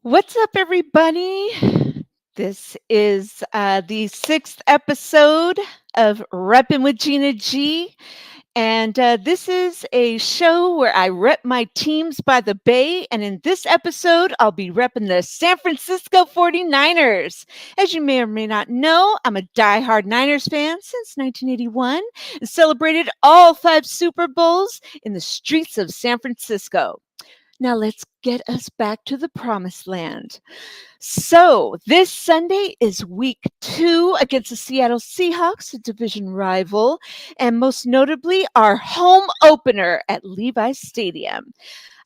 What's up, everybody? This is the 6th episode of Reppin' with Gina G. And this is a show where I rep my teams by the Bay. And in this episode, I'll be repping the San Francisco 49ers. As you may or may not know, I'm a diehard Niners fan since 1981 and celebrated all 5 Super Bowls in the streets of San Francisco. Now let's get us back to the promised land. So this Sunday is week 2 against the Seattle Seahawks, a division rival, and most notably our home opener at Levi's Stadium.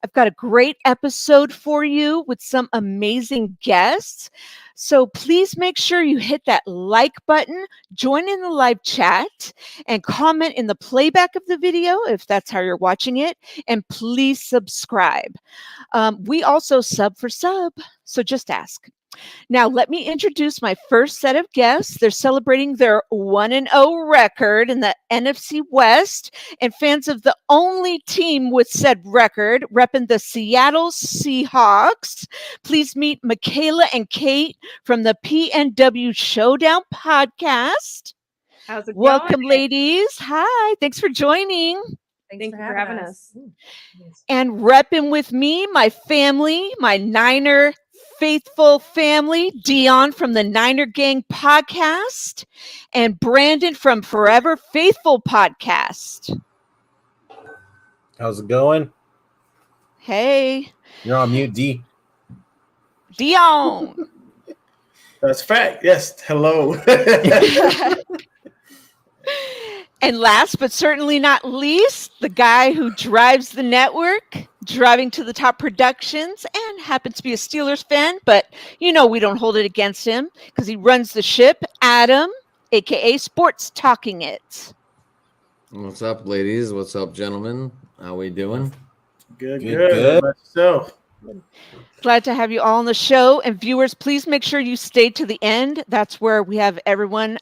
I've got a great episode for you with some amazing guests. So please make sure you hit that like button, join in the live chat, and comment in the playback of the video if that's how you're watching it. And please subscribe. We also sub for sub, so just ask. Now, let me introduce my first set of guests. They're celebrating their 1-0 record in the NFC West, and fans of the only team with said record, repping the Seattle Seahawks. Please meet Mikaela and Kate from the PNW Showdown podcast. How's it going? Welcome, ladies. Hi. Thanks for joining. Thanks for having us. And repping with me, my family, my Niner faithful family, Deon from the Niner Gang podcast, and Brandon from Forever Faithful podcast. How's it going? Hey. You're on mute, D. Deon. That's fact. Yes. Hello. And last but certainly not least, the guy who drives the network, Driving to the Top Productions, and happens to be a Steelers fan, but you know we don't hold it against him because he runs the ship, Adam, a.k.a. Sports Talking It. What's up, ladies? What's up, gentlemen? How we doing? Good. Good. About yourself? Glad to have you all on the show. And viewers, please make sure you stay to the end. That's where we have everyone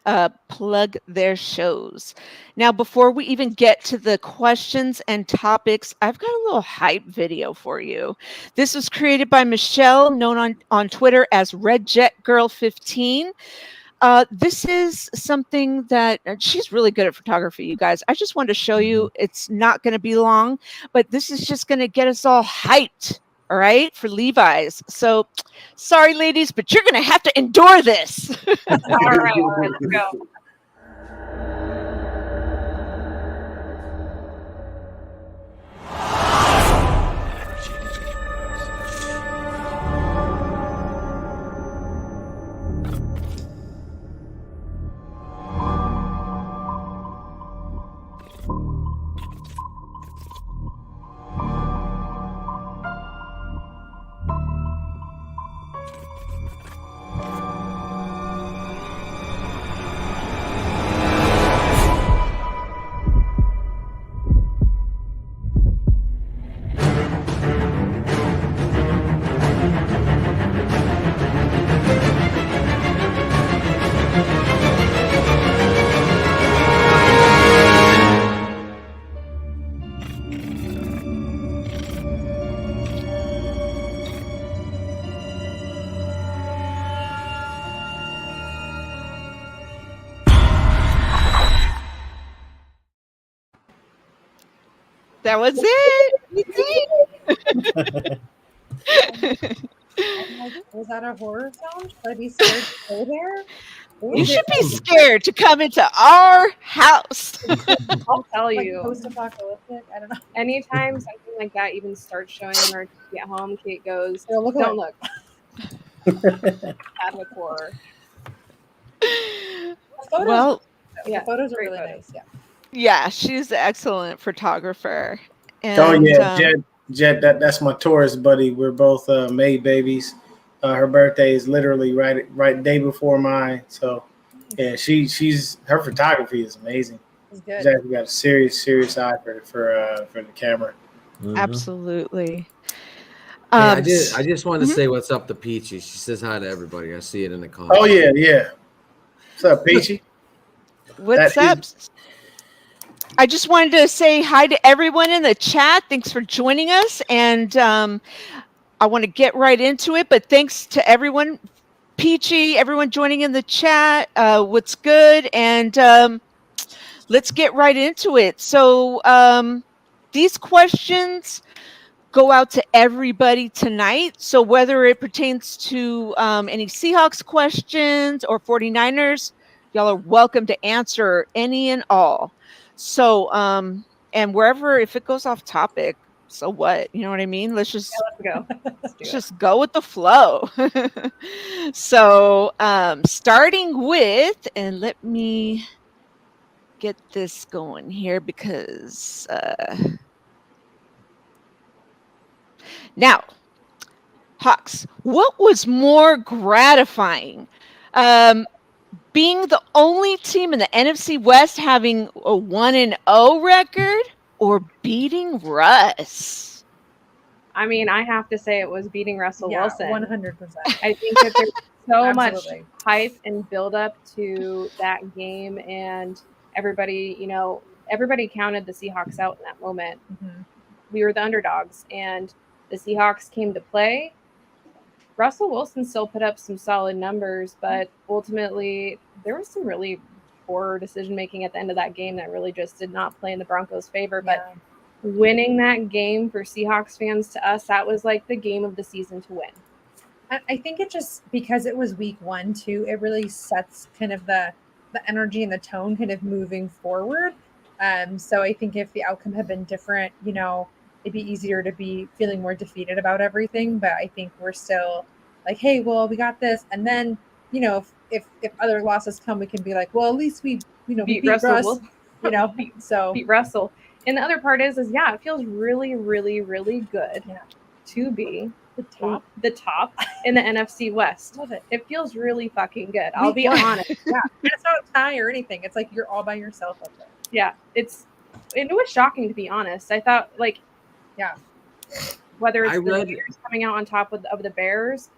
plug their shows. Now, before we even get to the questions and topics, I've got a little hype video for you. This was created by Michelle, known on Twitter as RedJetGirl15. This is something that she's really good at photography, you guys. I just wanted to show you. It's not going to be long, but this is just going to get us all hyped. All right, for Levi's. So, sorry, ladies, but you're going to have to endure this. All right, let's go. That was it. Was that a horror film? Should I be scared to go there? You should be scared to come into our house. I'll tell Like you. post-apocalyptic. I don't know. Anytime something like that even starts showing on our TV at home, Kate goes, Girl, look "Don't away." look." Bad with horror. The photos, Well, Yeah, the photos are great really photos. nice. Yeah. yeah, she's an excellent photographer. Oh And yeah, Jet. That's my tourist buddy. We're both May babies. Her birthday is literally right day before mine. So yeah, she's her photography is amazing. It's good. She's actually got a serious eye for the camera. absolutely. Hey, I s- just wanted to Mhm. say what's up to Peachy. She says hi to everybody. I see it in the comments. Oh yeah. What's up, Peachy? What's That up? I just wanted to say hi to everyone in the chat. Thanks for joining us. And I want to get right into it, but thanks to everyone, Peachy, everyone joining in the chat. What's good? And let's get right into it. So these questions go out to everybody tonight. So whether it pertains to any Seahawks questions or 49ers, y'all are welcome to answer any and all. So, and wherever, if it goes off topic, so what? You know what I mean? Let's just Let's go. Let's do it. just go with the flow. So, starting with, and let me get this going here because now, Hawks, what was more gratifying? Being the only team in the NFC West having a 1-0 record or beating Russ? I mean, I have to say it was beating Russell Yeah, Wilson. 100%. I think that there's so much Absolutely. hype and build up to that game, and everybody counted the Seahawks out in that moment. Mhm. We were the underdogs, and the Seahawks came to play. Russell Wilson still put up some solid numbers, but ultimately there was some really poor decision making at the end of that game that really just did not play in the Broncos' favor. But Yeah. winning that game for Seahawks fans, to us, that was like the game of the season to win. I think it just, because it was week 1 too, it really sets kind of the energy and the tone kind of moving forward. So I think if the outcome had been different, it'd be easier to be feeling more defeated about everything. But I think we're still like, hey, well, we got this. And then, if other losses come, we can be like, well, at least we beat Russell Russ, Wilson. so Beat Russell. And the other part is yeah, it feels really, really, really good to be the top in the NFC West. Love it. It feels really fucking good. I'll be honest. Yeah, it's not a tie or anything. It's like you're all by yourself up there. Yeah, it was shocking, to be honest. I thought, like, whether it's the Raiders coming out on top of the Bears.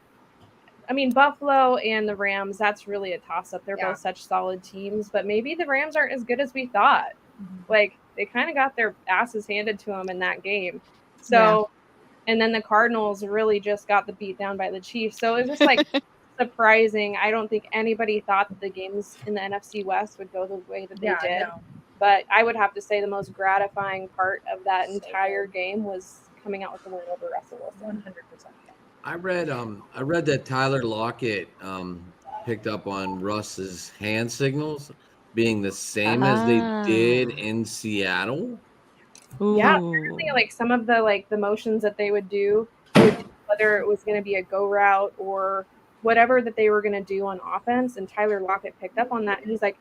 I mean, Buffalo and the Rams, that's really a toss-up. They're both such solid teams, but maybe the Rams aren't as good as we thought. Mm-hmm. Like, they kind of got their asses handed to them in that game. So, and then the Cardinals really just got the beat down by the Chiefs. So it was just like surprising. I don't think anybody thought that the games in the NFC West would go the way that they did. No. But I would have to say the most gratifying part of that entire game was coming out with the win over Russell Wilson. 100%. I read that Tyler Lockett picked up on Russ's hand signals being the same as they did in Seattle. Yeah, apparently, like some of the motions that they would do, whether it was going to be a go route or whatever that they were going to do on offense, and Tyler Lockett picked up on that. He's like,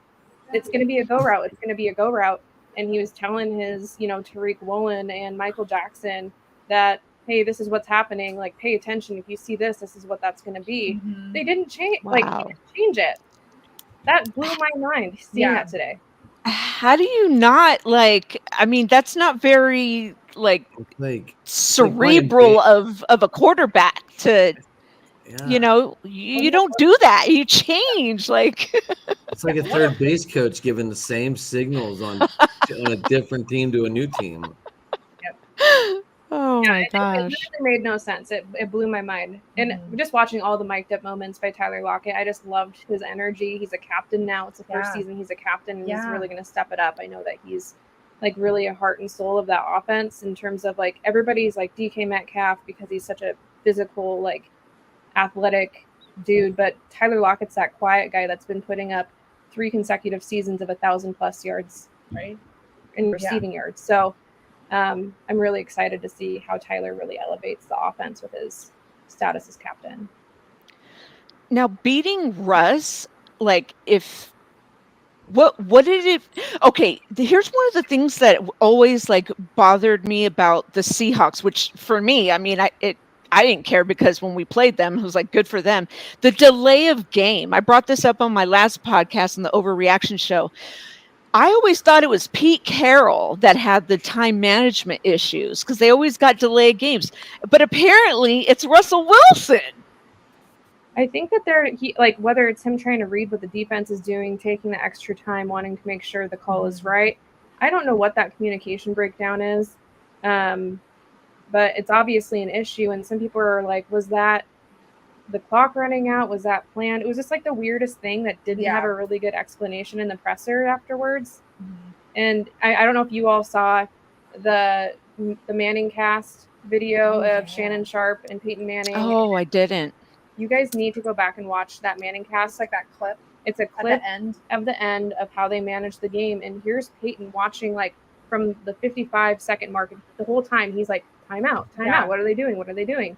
it's going to be a go route. It's going to be a go route. And he was telling his, Tariq Woolen and Michael Jackson that, hey, this is what's happening. Like, pay attention. If you see this, this is what that's going to be. Mm-hmm. They didn't change. Wow. Like, they didn't change it. That blew my mind seeing that today. How do you not I mean, that's not very cerebral of a quarterback to you don't do that. You change it's like a third base coach giving the same signals on a different team to a new team. Oh my gosh. It literally made no sense. It blew my mind. And just watching all the mic'd up moments by Tyler Lockett, I just loved his energy. He's a captain now. It's the first season he's a captain, and he's really going to step it up. I know that he's really a heart and soul of that offense in terms of everybody's DK Metcalf because he's such a physical, athletic dude, but Tyler Lockett's that quiet guy that's been putting up 3 consecutive seasons of 1,000+ yards, right, in receiving yards. So I'm really excited to see how Tyler really elevates the offense with his status as captain. Now, beating Russ, like if what did it okay, here's one of the things that always like bothered me about the Seahawks, which for me, I mean, I didn't care because when we played them, it was like good for them. The delay of game. I brought this up on my last podcast on the Overreaction Show. I always thought it was Pete Carroll that had the time management issues because they always got delayed games. But apparently it's Russell Wilson. I think that like whether it's him trying to read what the defense is doing, taking the extra time, wanting to make sure the call is right. I don't know what that communication breakdown is, but it's obviously an issue. And some people are like, was that the clock running out? Was that planned? It was just like the weirdest thing that didn't have a really good explanation in the presser afterwards. And I don't know if you all saw the Manning cast video of Shannon Sharp and Peyton Manning. Oh, I didn't. You guys need to go back and watch that Manning cast. Like that clip. It's a clip at the end of how they managed the game. And here's Peyton watching like from the 55-second mark. The whole time he's like, timeout. What are they doing? What are they doing?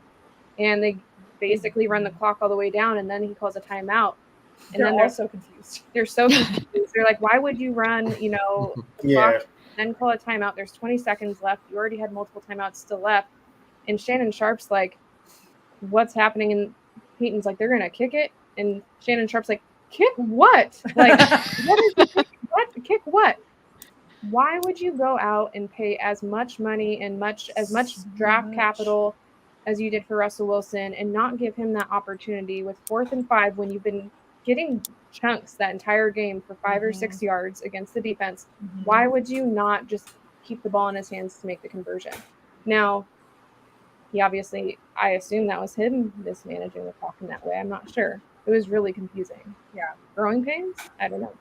And they basically run the clock all the way down. And then he calls a timeout. And then they're so confused. They're so confused. They're like, why would you run, the clock, then call a timeout? There's 20 seconds left. You already had multiple timeouts still left. And Shannon Sharp's like, what's happening? And Peyton's like, they're going to kick it. And Shannon Sharp's like, kick what? Like, what is the kick? What? Kick what? Why would you go out and pay as much money and as much draft capital as you did for Russell Wilson and not give him that opportunity with 4th and 5 when you've been getting chunks that entire game for 5 or 6 yards against the defense? Why would you not just keep the ball in his hands to make the conversion? Now, he obviously, I assume that was him mismanaging the clock in that way. I'm not sure. It was really confusing. Yeah. Growing pains? I don't know.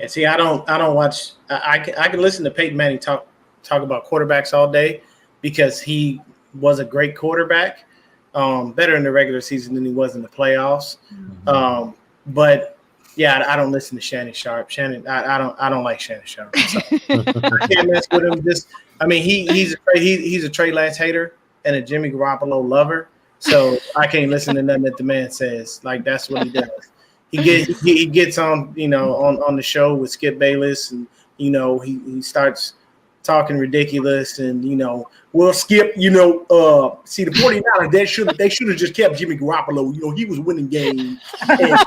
Yeah, see, I don't watch. I can listen to Peyton Manning talk about quarterbacks all day because he was a great quarterback, better in the regular season than he was in the playoffs. But yeah, I don't listen to Shannon Sharp. I don't like Shannon Sharp. So I can't mess with him. He's a Trey Lance hater and a Jimmy Garoppolo lover. So I can't listen to nothing that the man says. Like, that's what he does. He gets on, on the show with Skip Bayless, and he starts talking ridiculous, and well, Skip, see the 49ers, they should have just kept Jimmy Garoppolo. He was winning games. And,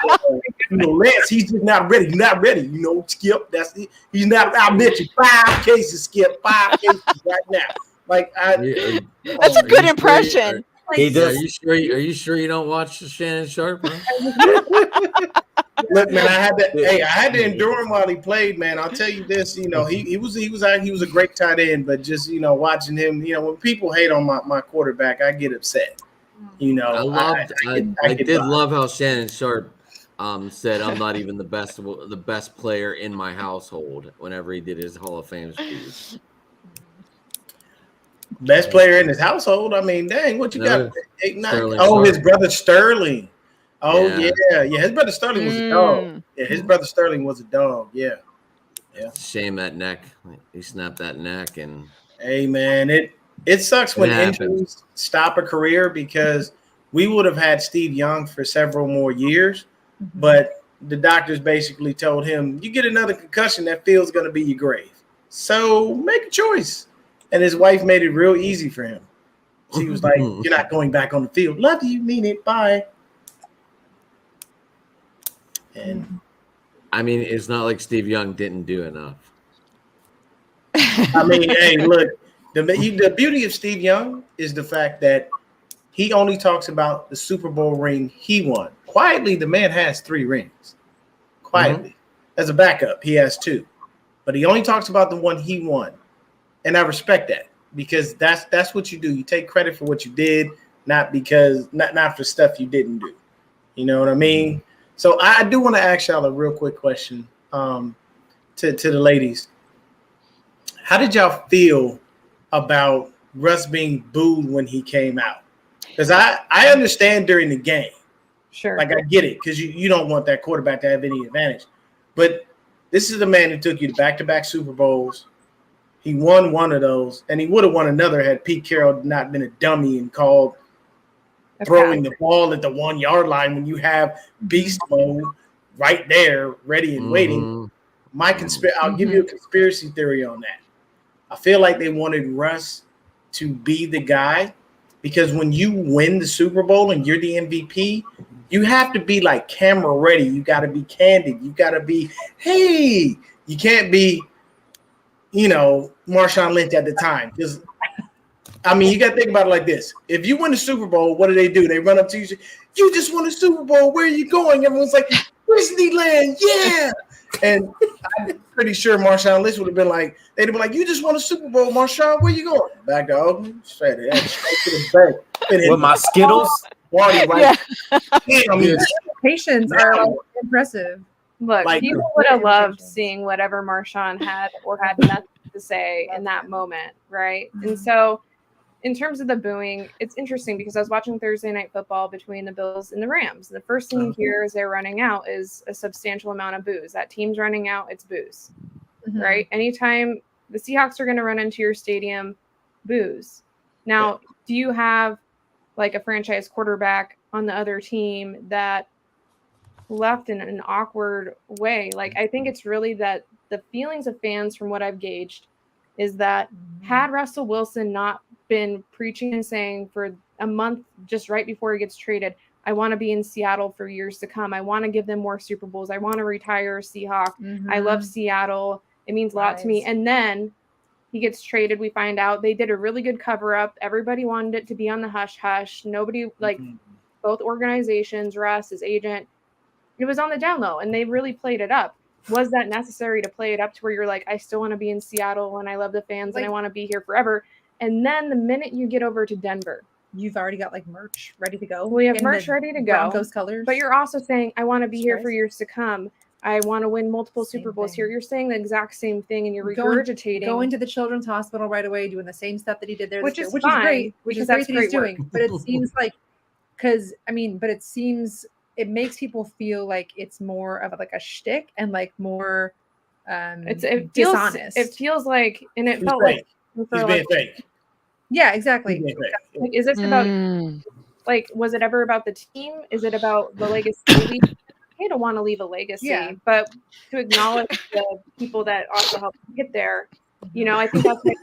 Lance, he's just not ready. He's not ready. Skip, he's not. I bet you 5 cases, Skip, 5 cases right now. Like, that's a good impression. He does. Are you sure you don't watch Shannon Sharp? Look, man, I had to endure him while he played, man. I'll tell you this, he was a great tight end, but just watching him, when people hate on my quarterback, I get upset. I did love how Shannon Sharp said, "I'm not even the best player in my household" whenever he did his Hall of Fame speech. Best player in his household. I mean, dang, what you got? 8, 9. Sterling his brother Sterling. Oh yeah. His brother Sterling was a dog. Yeah, his brother Sterling was a dog. Yeah. Shame that neck. He snapped that neck, and hey, man, it sucks when injuries stop a career, because we would have had Steve Young for several more years, but the doctors basically told him, you get another concussion, that field's going to be your grave. So make a choice. And his wife made it real easy for him. She was like, you're not going back on the field. Love you, mean it, bye. And I mean, it's not like Steve Young didn't do enough. I mean, hey, look, the beauty of Steve Young is the fact that he only talks about the Super Bowl ring he won. Quietly, the man has 3 rings. Quietly. As a backup, he has 2. But he only talks about the one he won. And I respect that, because that's what you do. You take credit for what you did, not for stuff you didn't do. You know what I mean? So I do want to ask y'all a real quick question to the ladies. How did y'all feel about Russ being booed when he came out? Because I understand during the game. Sure. Like, I get it, because you don't want that quarterback to have any advantage. But this is the man who took you to back-to-back Super Bowls. He won one of those, and he would have won another had Pete Carroll not been a dummy and called throwing the ball at the 1 yard line when you have beast mode right there, ready and waiting. I'll give you a conspiracy theory on that. I feel like they wanted Russ to be the guy, because when you win the Super Bowl and you're the MVP, you have to be like camera ready. You got to be candid. You got to be, hey, you can't be, Marshawn Lynch at the time. Because, I mean, you got to think about it like this. If you win the Super Bowl, what do? They run up to you and say, you just won the Super Bowl. Where are you going? Everyone's like, Disneyland, yeah. And I'm pretty sure Marshawn Lynch would have been like, they'd have been like, you just won a Super Bowl, Marshawn. Where you going? Back to Oakland, straight to the bank. With my Skittles? Party, right? Yeah. I mean, Patience are impressive. Look, Like- people would have loved seeing whatever Marshawn had or had nothing to say in that moment, right? And so, in terms of the booing, it's interesting because I was watching Thursday Night Football between the Bills and the Rams. And the first thing you hear as they're running out is a substantial amount of boos. That team's running out, it's boos, right? Anytime the Seahawks are going to run into your stadium, boos. Now, do you have like a franchise quarterback on the other team that left in an awkward way? Like, I think it's really that the feelings of fans, from what I've gauged, is that had Russell Wilson not been preaching and saying for a month just right before he gets traded, I want to be in Seattle for years to come. I want to give them more Super Bowls. I want to retire a Seahawk. I love Seattle. It means a lot to me. And then he gets traded. We find out they did a really good cover up. Everybody wanted it to be on the hush hush. Nobody, like both organizations, Russ, his agent, it was on the down low, and they really played it up. Was that necessary to play it up to where you're like, I still want to be in Seattle and I love the fans and I want to be here forever? And then the minute you get over to Denver, you've already got like merch ready to go. We have merch ready to go. Broncos colors. But you're also saying, I want to be here for years to come. I want to win multiple Super Bowls here. You're saying the exact same thing, and you're regurgitating. Going to the Children's Hospital right away, doing the same stuff that he did there, which is great. Which is great that he's work. doing. But it seems like, it makes people feel like it's more of like a shtick and like more dishonest. It feels like, and it he's felt fake. like He's being fake. Yeah, exactly. He's being fake. Like, is this about like, was it ever about the team? Is it about the legacy? I don't want to leave a legacy, but to acknowledge the people that also helped get there, I think that's like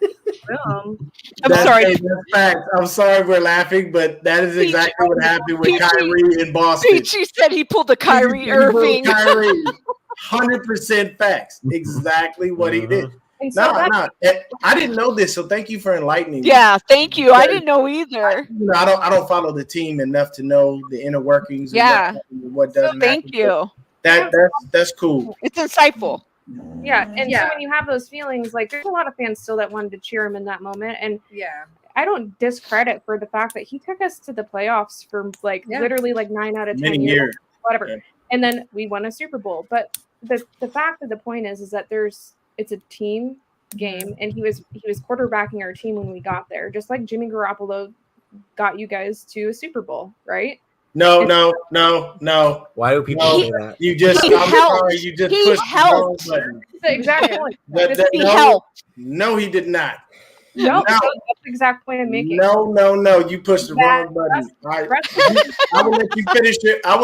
room. I'm sorry. That's facts. I'm sorry we're laughing, but that is exactly what happened with Kyrie in Boston. Peachy said he pulled the Kyrie Irving. 100% facts. Exactly what he did. And so No, I didn't know this, so thank you for enlightening me. Yeah, thank you. I didn't know either. I don't follow the team enough to know the inner workings. Yeah. What doesn't. Thank you. That's cool. It's insightful. Yeah, and so when you have those feelings, like there's a lot of fans still that wanted to cheer him in that moment, and I don't discredit for the fact that he took us to the playoffs for literally 9 out of 10 years, whatever, and then we won a Super Bowl. But the fact of the point is that it's a team game, and he was quarterbacking our team when we got there, just like Jimmy Garoppolo got you guys to a Super Bowl, right? No. Why do people say that? You just He I'm helped. sorry, you just He pushed helped. the wrong button. That's the exact point. He helped. No, he did not. No, that's the exact point I'm making. No. You pushed the wrong button. All right. I will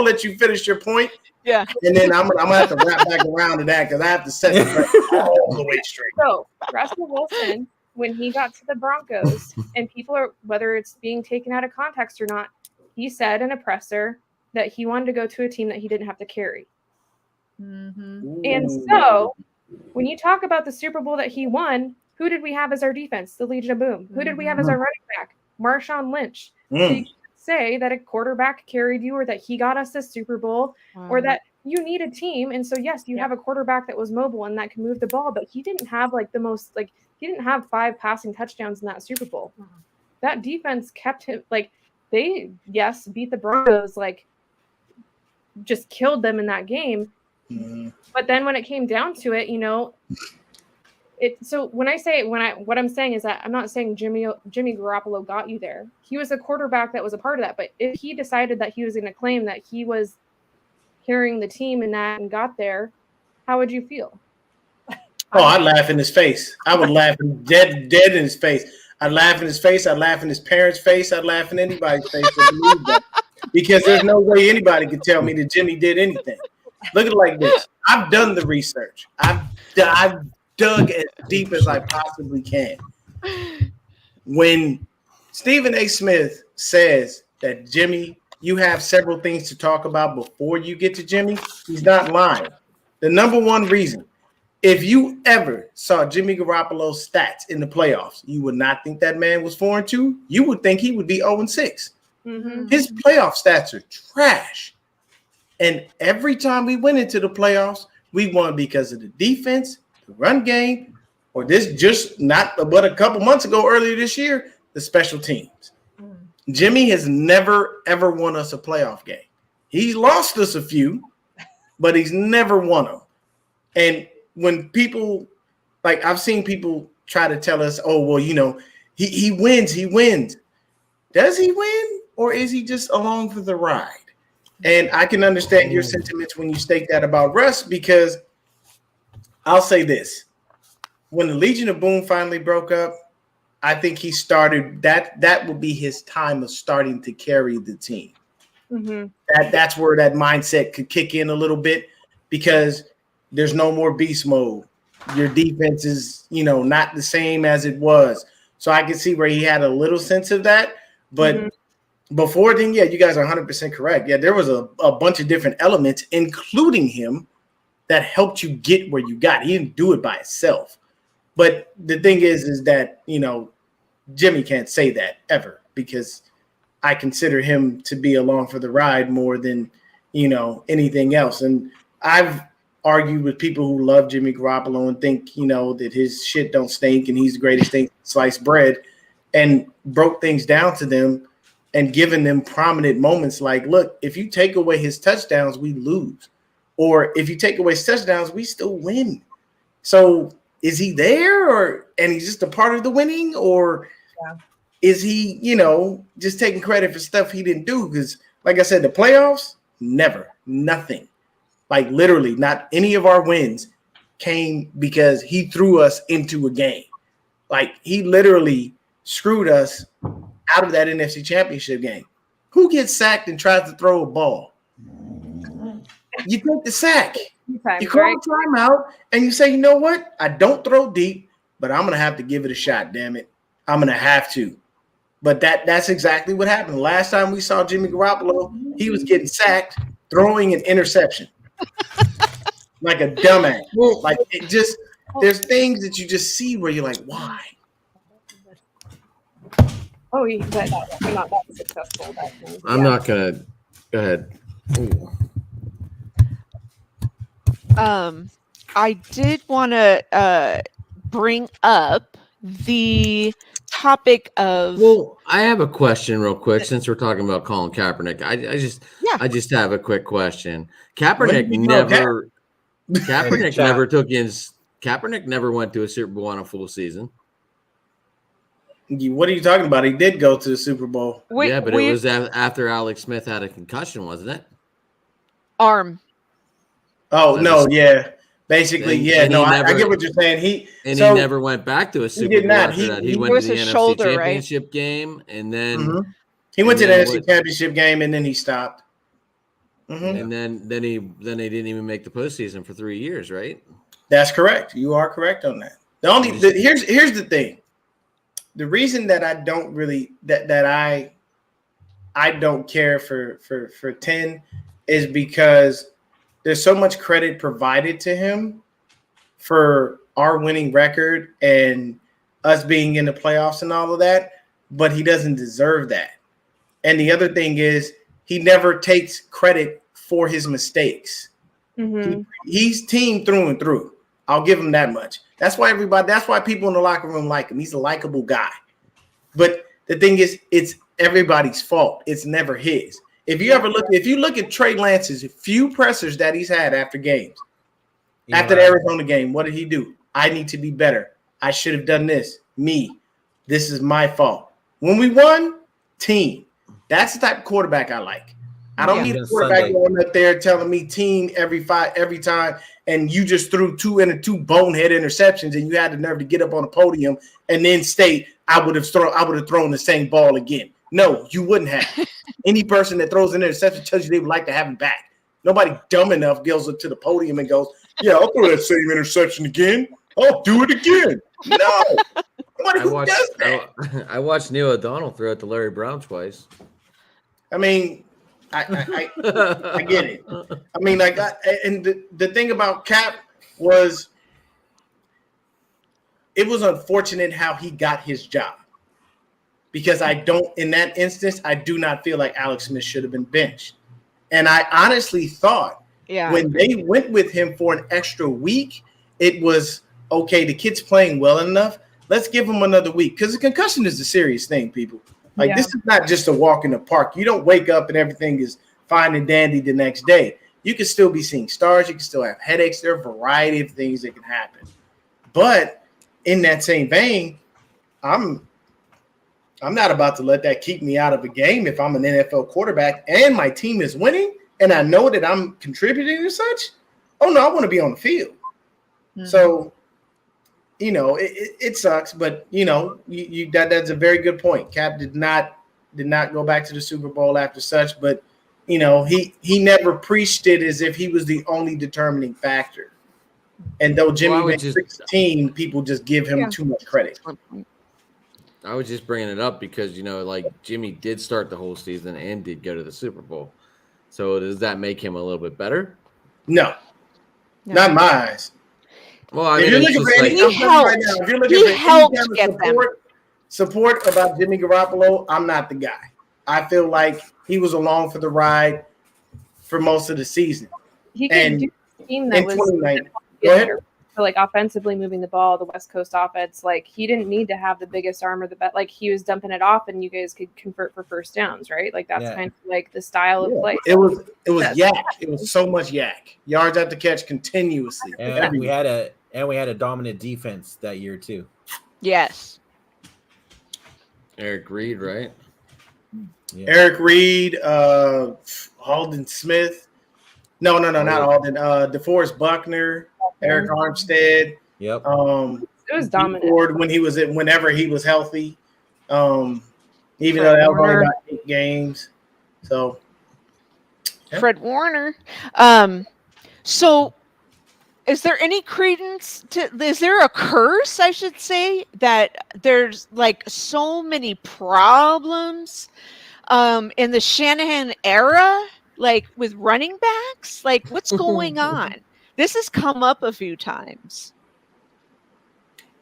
let you finish your point. Yeah. And then I'm gonna have to wrap back around to that because I have to set the record all the way straight. So Russell Wilson, when he got to the Broncos, and people are, whether it's being taken out of context or not, he said in a presser that he wanted to go to a team that he didn't have to carry. And so when you talk about the Super Bowl that he won, who did we have as our defense? The Legion of Boom. Who did we have as our running back? Marshawn Lynch. So you can't say that a quarterback carried you, or that he got us a Super Bowl, or that you need a team. And so, yes, you have a quarterback that was mobile and that can move the ball, but he didn't have he didn't have 5 passing touchdowns in that Super Bowl. That defense kept him, they beat the Broncos, just killed them in that game. But then when it came down to it, So when what I'm saying is that I'm not saying Jimmy Garoppolo got you there. He was a quarterback that was a part of that. But if he decided that he was going to claim that he was carrying the team and got there, how would you feel? Oh, I'd laugh in his face. I would laugh dead in his face. I'd laugh in his face. I'd laugh in his parents' face. I'd laugh in anybody's face that believe that. Because there's no way anybody could tell me that Jimmy did anything. Look at it like this. I've done the research. I've dug as deep as I possibly can. When Stephen A. Smith says that Jimmy, you have several things to talk about before you get to Jimmy, he's not lying. The number one reason, if you ever saw Jimmy Garoppolo's stats in the playoffs, you would not think that man was 4-2. You would think he would be 0-6. Mm-hmm. His playoff stats are trash. And every time we went into the playoffs, we won because of the defense, the run game, or this just not but a couple months ago, earlier this year, the special teams. Jimmy has never, ever won us a playoff game. He's lost us a few, but he's never won them. And when people, like I've seen people try to tell us, oh, well, you know, he wins. Does he win, or is he just along for the ride? And I can understand your sentiments when you state that about Russ, because I'll say this. When the Legion of Boom finally broke up, I think he started that would be his time of starting to carry the team. Mm-hmm. That's where that mindset could kick in a little bit, because there's no more beast mode. Your defense is, you know, not the same as it was. So I can see where he had a little sense of that. But before then, yeah, you guys are 100% correct. Yeah, there was a bunch of different elements, including him, that helped you get where you got. He didn't do it by himself. But the thing is that, you know, Jimmy can't say that ever, because I consider him to be along for the ride more than, you know, anything else. And I've argued with people who love Jimmy Garoppolo and think, you know, that his shit don't stink and he's the greatest thing sliced bread, and broke things down to them and given them prominent moments like, look, if you take away his touchdowns, we lose. Or if you take away his touchdowns, we still win. So is he there, and he's just a part of the winning, or is he, you know, just taking credit for stuff he didn't do? Because like I said, the playoffs, never, nothing. Like literally not any of our wins came because he threw us into a game. Like he literally screwed us out of that NFC Championship game. Who gets sacked and tries to throw a ball? You take the sack. You call a timeout and you say, you know what? I don't throw deep, but I'm going to have to give it a shot, damn it. I'm going to have to. But that's exactly what happened. Last time we saw Jimmy Garoppolo, he was getting sacked, throwing an interception. Like a dumbass. Like it just, there's things that you just see where you're like, why? Oh, but not that successful. I'm not going to go ahead. Ooh. I did want to bring up the topic of. Well, I have a question real quick since we're talking about Colin Kaepernick. I just have a quick question. Kaepernick never went to a Super Bowl on a full season. What are you talking about? He did go to the Super Bowl. It was after Alex Smith had a concussion, wasn't it? Arm. Oh, no, yeah. Basically, I get what you're saying. He never went back to a Super Bowl after that. He went to the NFC Championship game, and then he went to the NFC Championship game, and then he stopped. And then he didn't even make the postseason for 3 years, right? That's correct. You are correct on that. Here's the thing. The reason that I don't really I don't care for 10 is because there's so much credit provided to him for our winning record and us being in the playoffs and all of that, but he doesn't deserve that. And the other thing is he never takes credit for his mistakes. He's team through and through. I'll give him that much. That's why people in the locker room like him. He's a likable guy. But the thing is, it's everybody's fault. It's never his. If you look at Trey Lance's few pressers that he's had after games, after the Arizona game, what did he do? I need to be better. I should have done this. Me. This is my fault. When we won, team. That's the type of quarterback I like. I don't need a quarterback going up there telling me team every time, and you just threw two bonehead interceptions, and you had the nerve to get up on the podium and then state I would have thrown the same ball again. No, you wouldn't have. Any person that throws an interception tells you they would like to have him back. Nobody dumb enough goes up to the podium and goes, "Yeah, I'll throw that same interception again. I'll do it again." No, nobody does that. I watched Neil O'Donnell throw it to Larry Brown twice. I mean, I get it. I mean, and the thing about Cap was it was unfortunate how he got his job, because in that instance, I do not feel like Alex Smith should have been benched. And I honestly thought when they went with him for an extra week, it was okay. The kid's playing well enough. Let's give him another week, because the concussion is a serious thing, people. Like, this is not just a walk in the park. You don't wake up and everything is fine and dandy the next day. You can still be seeing stars. You can still have headaches. There are a variety of things that can happen. But in that same vein, I'm not about to let that keep me out of a game if I'm an NFL quarterback and my team is winning and I know that I'm contributing to such. Oh, no, I want to be on the field. Mm-hmm. So, it sucks, but that's a very good point. Cap did not go back to the Super Bowl after such, but he never preached it as if he was the only determining factor. And though Jimmy made 16, people just give him too much credit. I was just bringing it up because Jimmy did start the whole season and did go to the Super Bowl. So does that make him a little bit better? No. Not in my eyes. Well, I mean, he helped get support about Jimmy Garoppolo. I'm not the guy. I feel like he was along for the ride for most of the season. He could do a team that was go ahead. So, like, offensively moving the ball, the West Coast offense, like, he didn't need to have the biggest arm or the best. Like, he was dumping it off, and you guys could convert for first downs, right? Like, that's kind of like the style of play. It was yak. It was so much yak. Yards after catch continuously. And we had a dominant defense that year too. Yes. Eric Reed, right? Yeah. Eric Reed, Alden Smith. No, not Alden. DeForest Buckner. Eric Armstead. Yep. It was dominant. Whenever he was healthy. Even though that was only about 8 games. So Fred Warner. So is there any credence is there a curse, I should say, that there's like so many problems in the Shanahan era, like with running backs? Like, what's going on? This has come up a few times.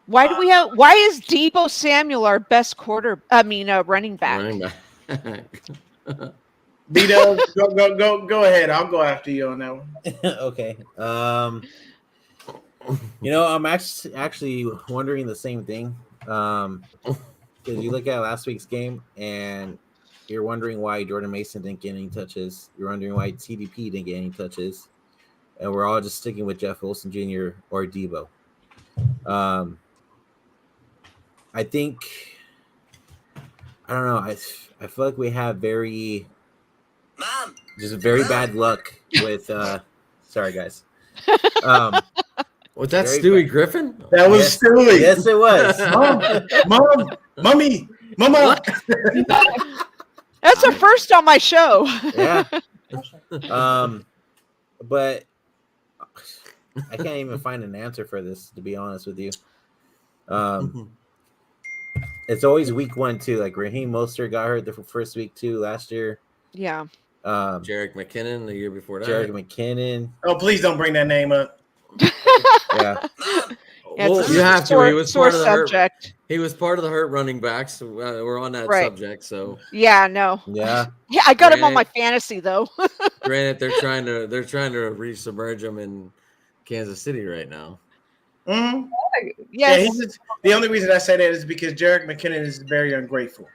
Why is Deebo Samuel our best running back? Running back. Vito, go ahead. I'll go after you on that one. Okay. I'm actually wondering the same thing. Because you look at last week's game and you're wondering why Jordan Mason didn't get any touches. You're wondering why TDP didn't get any touches. And we're all just sticking with Jeff Wilson Jr. or Deebo. I think, I don't know. I feel like we have very bad luck with. Sorry, guys. Was that Stewie Griffin? That was Stewie. Yes, it was. Mommy, Mama. That's a first on my show. Yeah. But I can't even find an answer for this, to be honest with you. It's always week 1 too. Like Raheem Mostert got hurt the first week too last year. Yeah. Jerick McKinnon the year before that. Jerick McKinnon. Oh, please don't bring that name up. Yeah. Well, you have to. He was part of the subject. He was part of the hurt running backs. We're on that subject, so yeah, no. Yeah. Yeah, I got him on my fantasy though. Granted, they're trying to resubmerge him in Kansas City right now. Mm-hmm. Yes. Yeah, the only reason I say that is because Jerick McKinnon is very ungrateful.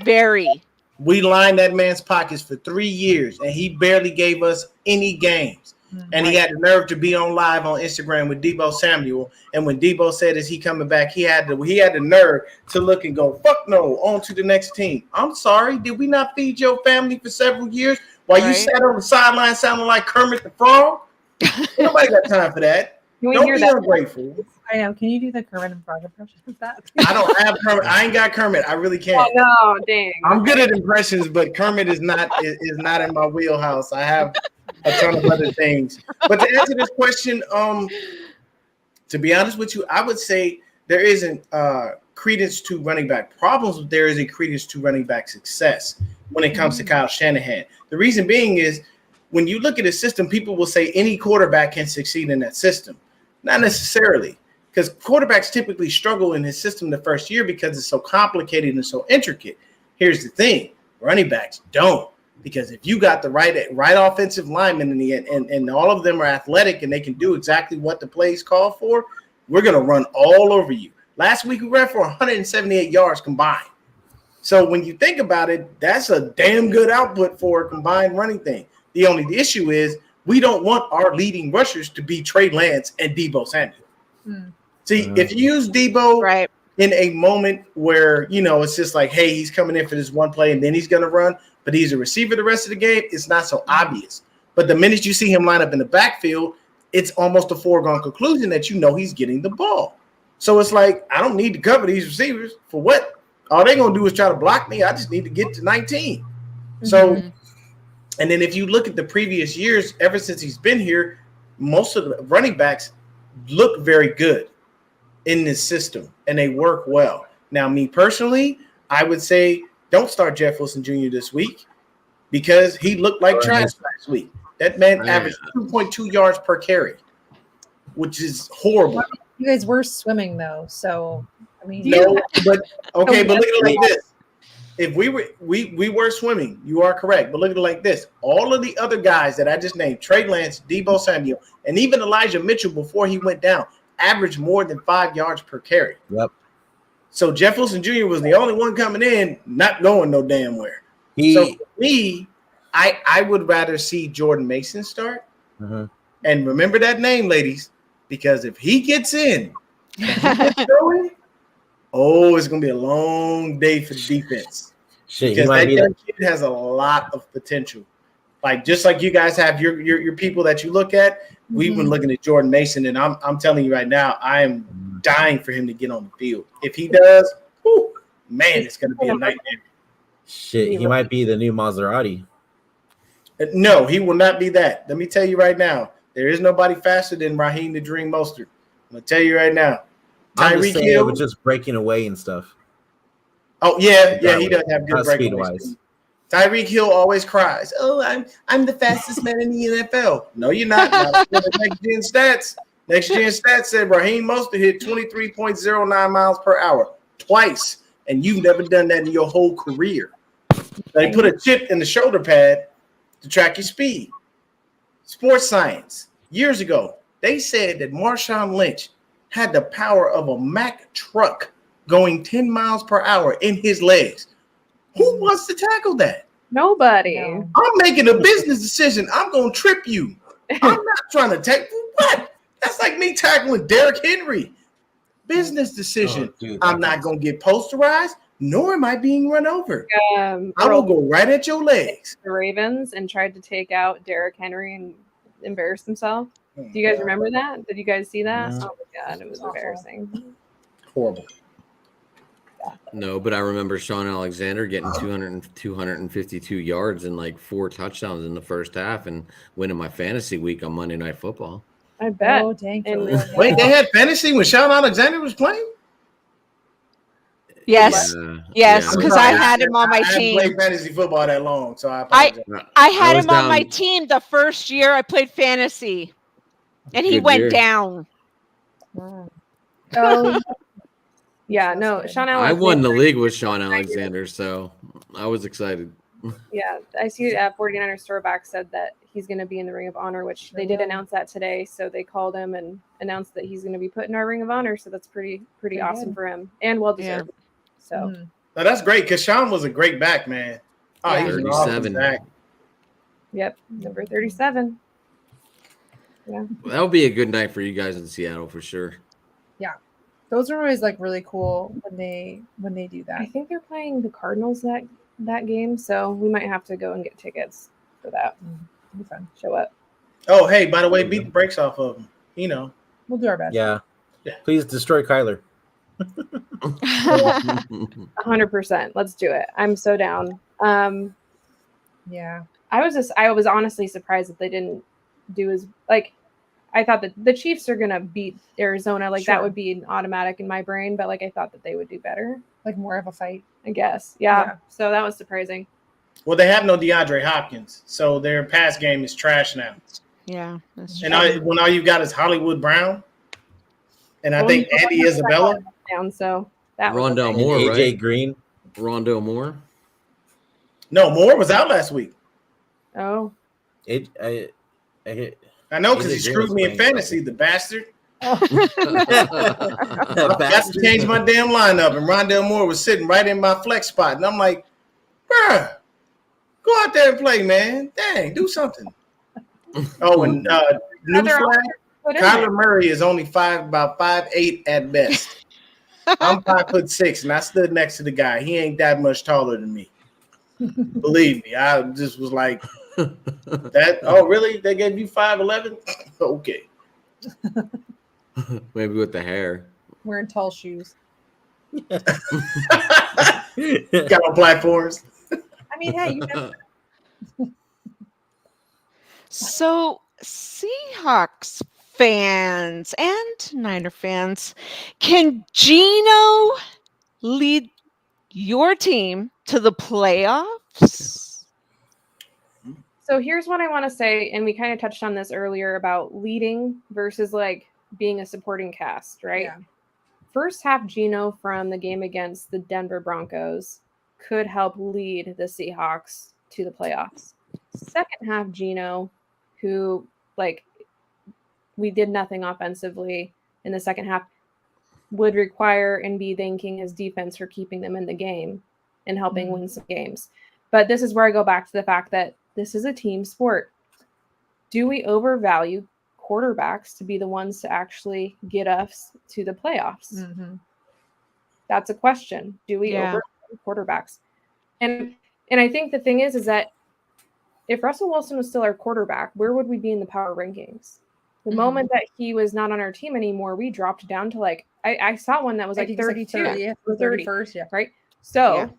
Very. We lined that man's pockets for 3 years, and he barely gave us any games. And he had the nerve to be on live on Instagram with Deebo Samuel. And when Deebo said, "Is he coming back?" He had the nerve to look and go, "Fuck no!" On to the next team. I'm sorry, did we not feed your family for several years while you sat on the sideline sounding like Kermit the Frog? Nobody got time for that. Don't be ungrateful. I know. Can you do the Kermit and Frog impression of that? I don't have Kermit. I ain't got Kermit. I really can't. Oh no, dang. I'm good at impressions, but Kermit is not in my wheelhouse. I have a ton of other things. But to answer this question, to be honest with you, I would say there isn't credence to running back problems, but there is a credence to running back success when it comes to Kyle Shanahan. The reason being is when you look at his system, people will say any quarterback can succeed in that system. Not necessarily, because quarterbacks typically struggle in his system the first year because it's so complicated and so intricate. Here's the thing, running backs don't. Because if you got the right offensive lineman and all of them are athletic and they can do exactly what the plays call for, we're going to run all over you. Last week we ran for 178 yards combined. So when you think about it, that's a damn good output for a combined running thing. The only issue is we don't want our leading rushers to be Trey Lance and Deebo Samuel. See, if you use Deebo in a moment where, it's just like, hey, he's coming in for this one play and then he's going to run, but he's a receiver the rest of the game, it's not so obvious. But the minute you see him line up in the backfield, it's almost a foregone conclusion that he's getting the ball. So it's like, I don't need to cover these receivers. For what? All they're going to do is try to block me. I just need to get to 19. So, and then if you look at the previous years, ever since he's been here, most of the running backs look very good in this system, and they work well. Now, me personally, I would say don't start Jeff Wilson Jr. this week because he looked like trash last week. That man averaged 2.2 yards per carry, which is horrible. You guys were swimming though, so I mean, no, but okay, but look at it like this. If we were swimming, you are correct. But look at it like this: all of the other guys that I just named, Trey Lance, Deebo Samuel, and even Elijah Mitchell before he went down, averaged more than 5 yards per carry. Yep. So Jeff Wilson Jr. was the only one coming in, not going no damn where. So for me, I would rather see Jordan Mason start. And remember that name, ladies, because if he gets in, going, it's going to be a long day for the defense. Because that young kid has a lot of potential. Like just like you guys have your people that you look at, we've been looking at Jordan Mason, and I'm telling you right now, I am dying for him to get on the field. If he does, man, it's going to be a nightmare. Shit, he might be the new Maserati. No, he will not be that. Let me tell you right now, there is nobody faster than Raheem the Dream Mostert. I'm going to tell you right now. Tyreek Hill was just breaking away and stuff. Oh, yeah, he does have good breaking wise. Tyreek Hill always cries, I'm the fastest man in the NFL. No, you're not. Next Gen Stats. Next Gen Stats said Raheem Mostert hit 23.09 miles per hour twice, and you've never done that in your whole career. They put a chip in the shoulder pad to track your speed. Sports Science, years ago, they said that Marshawn Lynch had the power of a Mack truck going 10 miles per hour in his legs. Who wants to tackle that? Nobody. No. I'm making a business decision. I'm going to trip you. I'm not trying to take what? That's like me tackling Derrick Henry. Business decision. I'm not going to get posterized, nor am I being run over. I will go right at your legs. The Ravens and tried to take out Derrick Henry and embarrass himself. Do you guys remember that? Did you guys see that? Oh my God, it was embarrassing. Horrible. No, but I remember Sean Alexander getting 252 yards and like 4 touchdowns in the first half and winning my fantasy week on Monday Night Football. I bet. Oh, dang. Wait, they had fantasy when Sean Alexander was playing? Yes, because I had him on my team. I haven't played fantasy football that long, so I apologize. I had him on my team the first year I played fantasy, and he went down. Oh, yeah, no, Sean Alexander. I won the league with Sean Alexander, so I was excited. Yeah, I see 49ers Storeback said that he's going to be in the Ring of Honor, which they did announce that today. So they called him and announced that he's going to be put in our Ring of Honor. So that's pretty awesome for him and well deserved. Yeah. So now that's great because Sean was a great back, man. Oh, Yeah. he was an awesome back. Yep, number 37. Yeah. That would be a good night for you guys in Seattle for sure. Those are always like really cool when they do I that. think they're playing the Cardinals that game, so we might have to go and get tickets for that. It'll be fun. Show up. Oh, hey, by the way, beat the brakes off of them. You know. We'll do our best. Yeah. Please destroy Kyler. 100%. Let's do it. I'm so down. Yeah. I was honestly surprised that they didn't do as like. I thought that the Chiefs are gonna beat Arizona. Like Sure. that would be an automatic in my brain, but like I thought that they would do better. Like more of a fight. I guess. Yeah. Yeah. So that was surprising. Well, they have no DeAndre Hopkins, so their pass game is trash now. Yeah. That's And true. when all you've got is Hollywood Brown, and I Well, think you know, Andy Isabella. Down, so that was Rondell okay. Moore, AJ right? Green. Rondell Moore. No, Moore was out last week. Oh. I know because he AJ Green screwed was me in playing fantasy, the bastard. I Bastard. got to change my damn lineup, and Rondell Moore was sitting right in my flex spot, and I'm like, bruh, go out there and play, man. Dang, do something. Oh, and newsflash, Put in Kyler there. Murray is only about 5'8" at best. I'm 5'6", and I stood next to the guy. He ain't that much taller than me. Believe me, I just was like, that. Oh, really? They gave you 5'11"? Okay. Maybe with the hair. Wearing tall shoes. Got on platforms. I mean, hey, you know. So, Seahawks fans and Niner fans, can Gino lead your team to the playoffs? So here's what I want to say, and we kind of touched on this earlier about leading versus like being a supporting cast, right? Yeah. First half Gino from the game against the Denver Broncos could help lead the Seahawks to the playoffs. Second half Gino, who like we did nothing offensively in the second half, would require and be thanking his defense for keeping them in the game and helping win some games. But this is where I go back to the fact that this is a team sport. Do we overvalue quarterbacks to be the ones to actually get us to the playoffs? Mm-hmm. That's a question. Do we overvalue quarterbacks? And I think the thing is that if Russell Wilson was still our quarterback, where would we be in the power rankings? The moment that he was not on our team anymore, we dropped down to like I saw one that was like 32 or 31st, yeah. right? So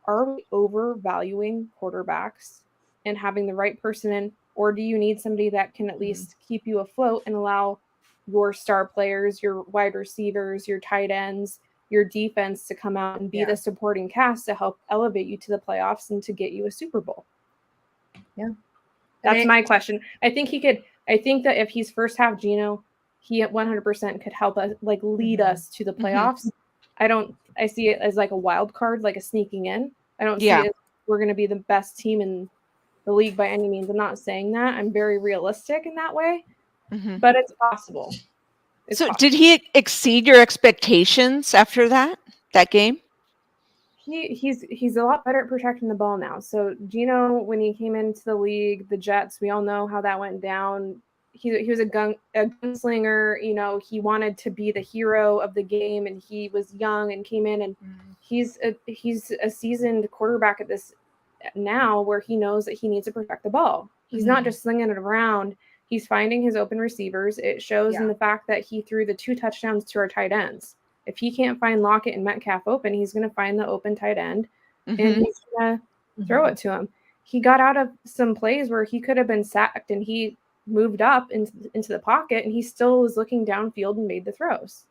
are we overvaluing quarterbacks and having the right person in, or do you need somebody that can at least keep you afloat and allow your star players, your wide receivers, your tight ends, your defense to come out and be the supporting cast to help elevate you to the playoffs and to get you a Super Bowl? Yeah. That's my question. I think that if he's first half Gino, he at 100% could help us, like lead us to the playoffs. I see it as like a wild card, like a sneaking in. I don't see it as we're going to be the best team in the league by any means. I'm not saying that. I'm very realistic in that way, but it's possible. Did he exceed your expectations after that game? He's a lot better at protecting the ball now. So Gino, when he came into the league, the Jets, we all know how that went down. He was a gunslinger. You know, he wanted to be the hero of the game, and he was young and came in, and he's a seasoned quarterback at this now, where he knows that he needs to protect the ball. He's not just slinging it around. He's finding his open receivers. It shows in the fact that he threw the 2 touchdowns to our tight ends. If he can't find Lockett and Metcalf open, he's going to find the open tight end and he's going to throw it to him. He got out of some plays where he could have been sacked, and he moved up into the pocket, and he still was looking downfield and made the throws.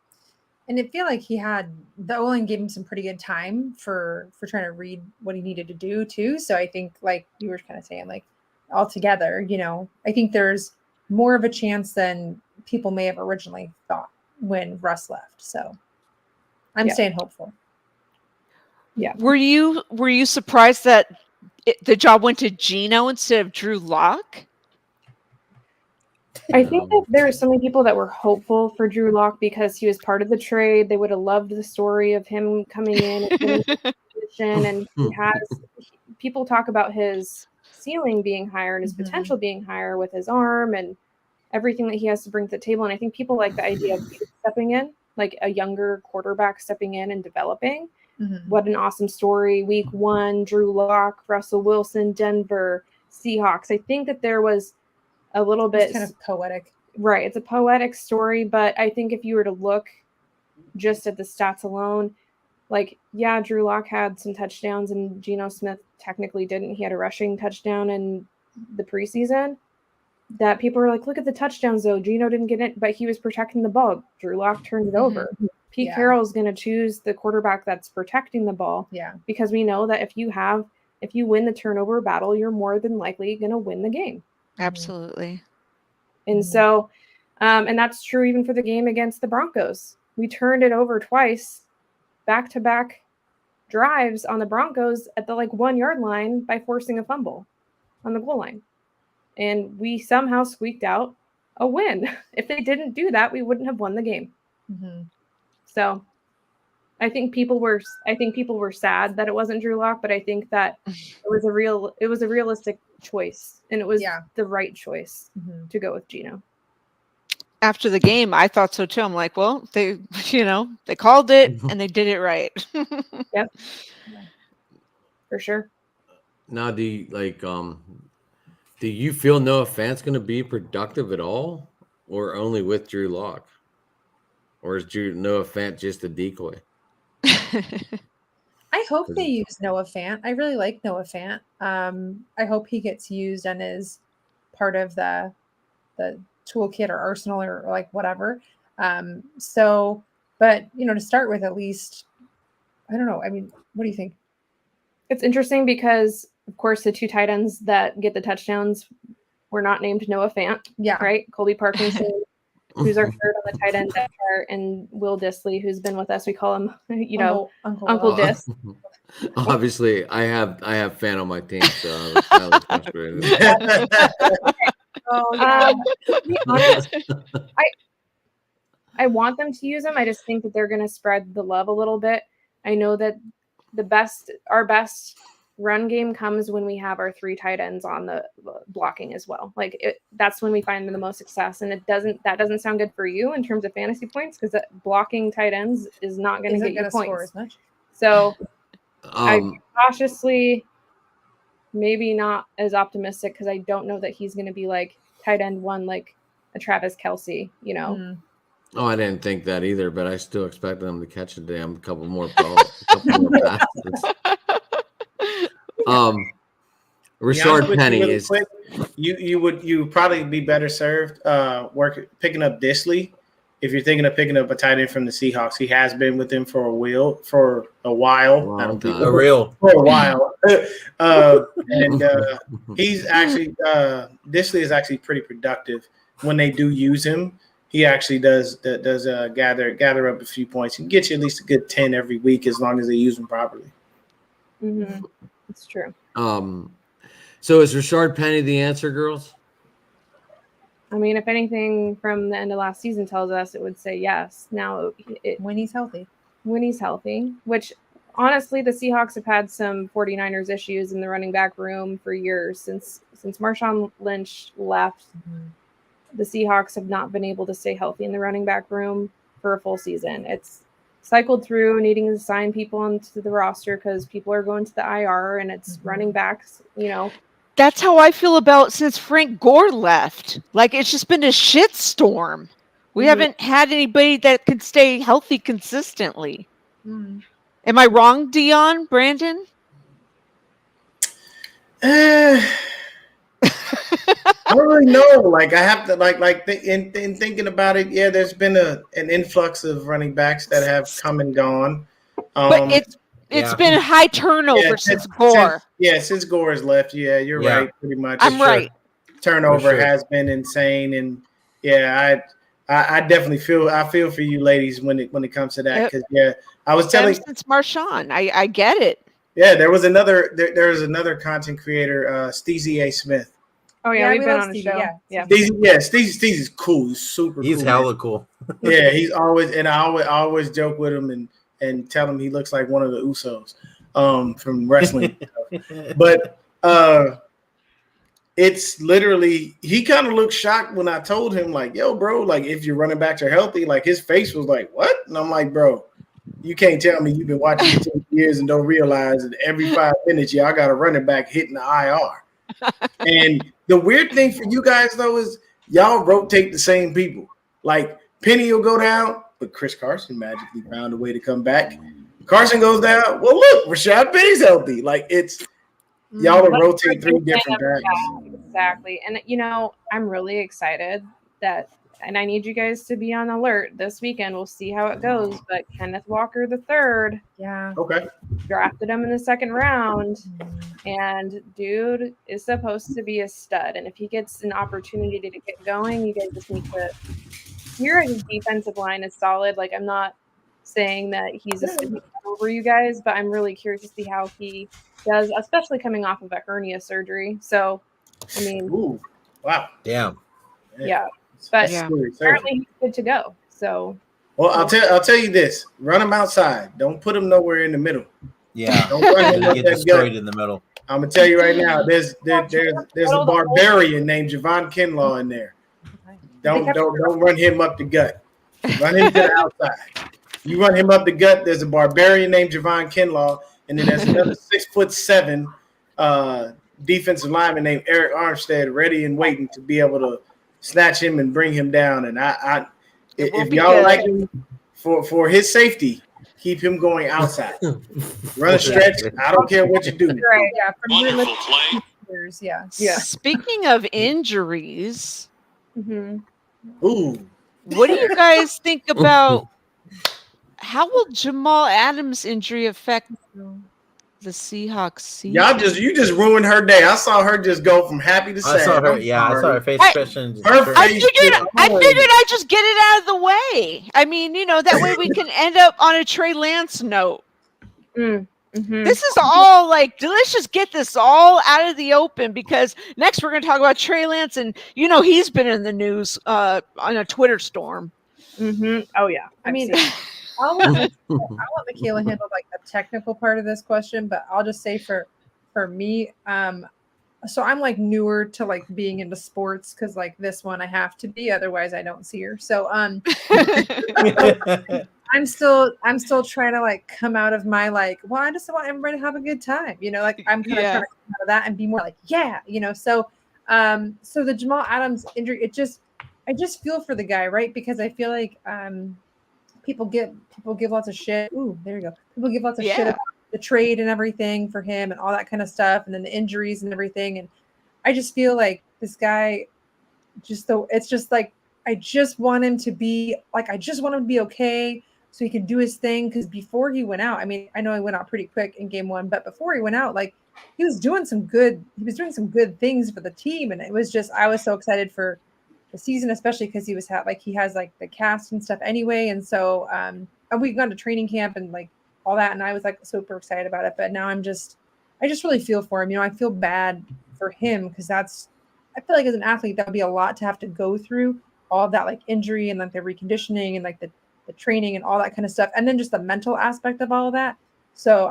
And it feel like he had the O-line gave him some pretty good time for trying to read what he needed to do too. So I think, like you were kind of saying, like altogether, you know, I think there's more of a chance than people may have originally thought when Russ left. So I'm staying hopeful. Yeah. Were you surprised that the job went to Gino instead of Drew Lock? I think that there are so many people that were hopeful for Drew Lock because he was part of the trade. They would have loved the story of him coming in and getting the position. And people talk about his ceiling being higher and his potential being higher with his arm and everything that he has to bring to the table. And I think people like the idea of stepping in, like a younger quarterback stepping in and developing. Mm-hmm. What an awesome story. Week 1, Drew Lock, Russell Wilson, Denver, Seahawks. I think that there was a little bit kind of poetic. Right. It's a poetic story, but I think if you were to look just at the stats alone, like, yeah, Drew Lock had some touchdowns and Geno Smith technically didn't. He had a rushing touchdown in the preseason. That people were like, look at the touchdowns though. Geno didn't get it, but he was protecting the ball. Drew Lock turned it over. Pete Carroll's going to choose the quarterback that's protecting the ball. Yeah. Because we know that if you win the turnover battle, you're more than likely going to win the game. Absolutely. And so, and that's true even for the game against the Broncos. We turned it over twice, back-to-back drives on the Broncos at the 1 yard line by forcing a fumble on the goal line. And we somehow squeaked out a win. If they didn't do that, we wouldn't have won the game. Mm-hmm. So I think people were sad that it wasn't Drew Lock, but I think that it was a realistic choice, and it was the right choice to go with Geno. After the game, I thought so too. I'm like, well, they called it and they did it right. Yep. For sure. Now, do you feel Noah Fant's going to be productive at all, or only with Drew Lock? Or is Noah Fant just a decoy? I hope they use Noah Fant. I really like Noah Fant. I hope he gets used and is part of the toolkit or arsenal or whatever. But to start with, at least, I don't know. I mean, what do you think? It's interesting because, of course, the 2 tight ends that get the touchdowns were not named Noah Fant. Yeah. Right? Colby Parkinson, who's our third on the tight end depth chart, and Will Dissly, who's been with us. We call him, Uncle Diss. Obviously, I have Fant on my team, so I was frustrated. To be honest, I want them to use them. I just think that they're going to spread the love a little bit. I know that our best run game comes when we have our 3 tight ends on the blocking as well. That's when we find the most success. And that doesn't sound good for you in terms of fantasy points, because blocking tight ends is not going to get you points. As much. So I cautiously, maybe not as optimistic, because I don't know that he's going to be tight end 1, like a Travis Kelce, Oh, I didn't think that either, but I still expect them to catch a couple more passes. Rashard Penny really is. Quick, you would probably be better served picking up Dissly if you're thinking of picking up a tight end from the Seahawks. He has been with them for a while. And he's actually Dissly is actually pretty productive when they do use him. He actually does gather up a few points and get you at least a good 10 every week as long as they use him properly. Mm-hmm. It's true. So is Rashard Penny the answer, girls? I mean, if anything from the end of last season tells us, it would say yes. Now, when he's healthy, which honestly, the Seahawks have had some 49ers issues in the running back room for years. Since Marshawn Lynch left, the Seahawks have not been able to stay healthy in the running back room for a full season. It's cycled through needing to sign people onto the roster because people are going to the IR, and it's running backs, That's how I feel about since Frank Gore left. It's just been a shitstorm. We haven't had anybody that can stay healthy consistently. Am I wrong, Deon, Brandon? I don't really know. I have to in thinking about it. Yeah, there's been an influx of running backs that have come and gone. But it's been a high turnover since Gore. Since Gore has left. Yeah, you're right. Pretty much. I'm right. Turnover has been insane, and I definitely feel for you ladies when it comes to that, because I was telling since Marshawn, I get it. Yeah, there was another content creator, Steezy A. Smith. Oh yeah, we've been on the show. Yeah. Steezy's cool. He's super. He's hella cool. Yeah, he's always, and I always joke with him and tell him he looks like one of the Usos from wrestling. But it's literally, he kind of looked shocked when I told him, like, yo, bro, like, if your running backs are healthy, like, his face was like, what? And I'm like, bro, you can't tell me you've been watching the team for years and don't realize that every 5 minutes, y'all got a running back hitting the IR. And the weird thing for you guys, though, is y'all rotate the same people. Like, Penny will go down, but Chris Carson magically found a way to come back. Carson goes down. Well, look, Rashad Penny's healthy. Like, it's y'all will rotate 3 different backs. Yeah, exactly. And, I'm really excited that, and I need you guys to be on alert this weekend. We'll see how it goes. But Kenneth Walker III, Okay, drafted him in the 2nd round. And dude is supposed to be a stud. And if he gets an opportunity to get going, you guys just need to hear his defensive line is solid. Like, I'm not saying that he's a stud over you guys, but I'm really curious to see how he does, especially coming off of a hernia surgery. So, I mean, ooh, wow, Damn. yeah. But Yeah. apparently he's good to go. So, Well, I'll tell you this: run him outside. Don't put him nowhere in the middle. Yeah. Don't run him You up get that destroyed gut. in the middle. I'm gonna tell you right now. There's a barbarian named Javon Kinlaw in there. Don't run him up the gut. Run him to the outside. You run him up the gut. There's a barbarian named Javon Kinlaw, and then there's another 6'7" defensive lineman named Eric Armstead, ready and waiting to be able to snatch him and bring him down. And if y'all like him for his safety, keep him going outside. Run a stretch. I don't care what you do. right. Yeah, from Wonderful play. years, yeah. Speaking of injuries, Mm-hmm. Ooh, what do you guys think about how will Jamal Adams' injury affect the Seahawks season? you just ruined her day. I saw her just go from happy to sad. I saw her. I'm Yeah, I saw sorry. her face I- expression. just Her turn- I face figured just I'd just get it out of the way. I mean, that way we can end up on a Trey Lance note. Mm-hmm. This is all like, let's just get this all out of the open, because next we're going to talk about Trey Lance, and he's been in the news on a Twitter storm. Mm-hmm. Oh yeah. I mean, I've seen it. I'll let Mikaela handle like the technical part of this question, but I'll just say for me, so I'm like newer to like being into sports, because like this one I have to be, otherwise I don't see her. So I'm still trying to like come out of my like, well, I just want everybody to have a good time, like I'm kind of trying to come out of that and be more like, so so the Jamal Adams injury, I just feel for the guy, right? Because I feel like people give lots of shit. Ooh, there you go. People give lots of shit about the trade and everything for him and all that kind of stuff, and then the injuries and everything. And I just feel like this guy, it's just like, I just want him to be okay, so he can do his thing. Because before he went out, I mean, I know he went out pretty quick in game 1, but before he went out, like he was doing some good things for the team. And it was just, I was so excited for the season, especially because he has like the cast and stuff anyway. And so and we've gone to training camp and like all that, and I was like super excited about it. But now I just really feel for him. I feel bad for him, because I feel like as an athlete that would be a lot to have to go through, all of that like injury and like the reconditioning and like the training and all that kind of stuff, and then just the mental aspect of all of that. So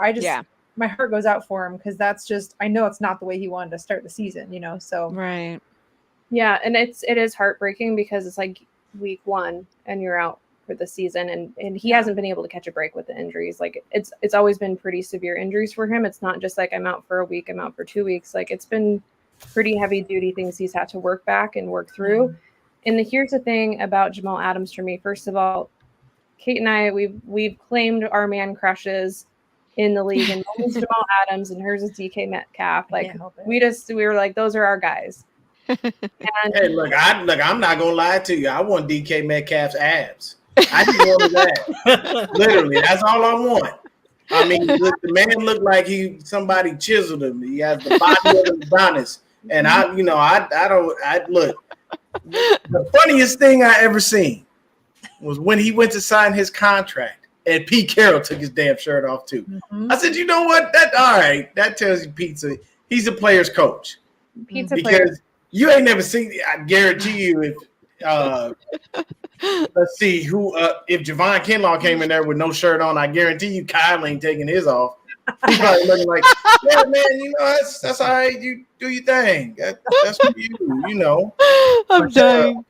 my heart goes out for him, because that's just, I know it's not the way he wanted to start the season, so Right. Yeah, and it is heartbreaking, because it's like week 1 and you're out for the season, and he hasn't been able to catch a break with the injuries. Like it's always been pretty severe injuries for him. It's not just like I'm out for a week, I'm out for 2 weeks. Like it's been pretty heavy duty things he's had to work back and work through. And here's the thing about Jamal Adams for me. First of all, Kate and I, we've claimed our man crushes in the league, and mine's Jamal Adams and hers is DK Metcalf. Like we were like, those are our guys. And hey, look, I'm not gonna lie to you. I want DK Metcalf's abs. I just want his abs. Literally, that's all I want. I mean, look, the man looked like somebody chiseled him. He has the body of Adonis, and I look. The funniest thing I ever seen was when he went to sign his contract, and Pete Carroll took his damn shirt off too. Mm-hmm. I said, you know what? That tells you he's a player's coach. Pete's a Because player. you ain't never seen. I guarantee you, let's see if Javon Kinlaw came in there with no shirt on, I guarantee you Kyle ain't taking his off. He's probably looking like, yeah, man, you know, that's all right. You do your thing. That's for you, you know. I'm But, dying.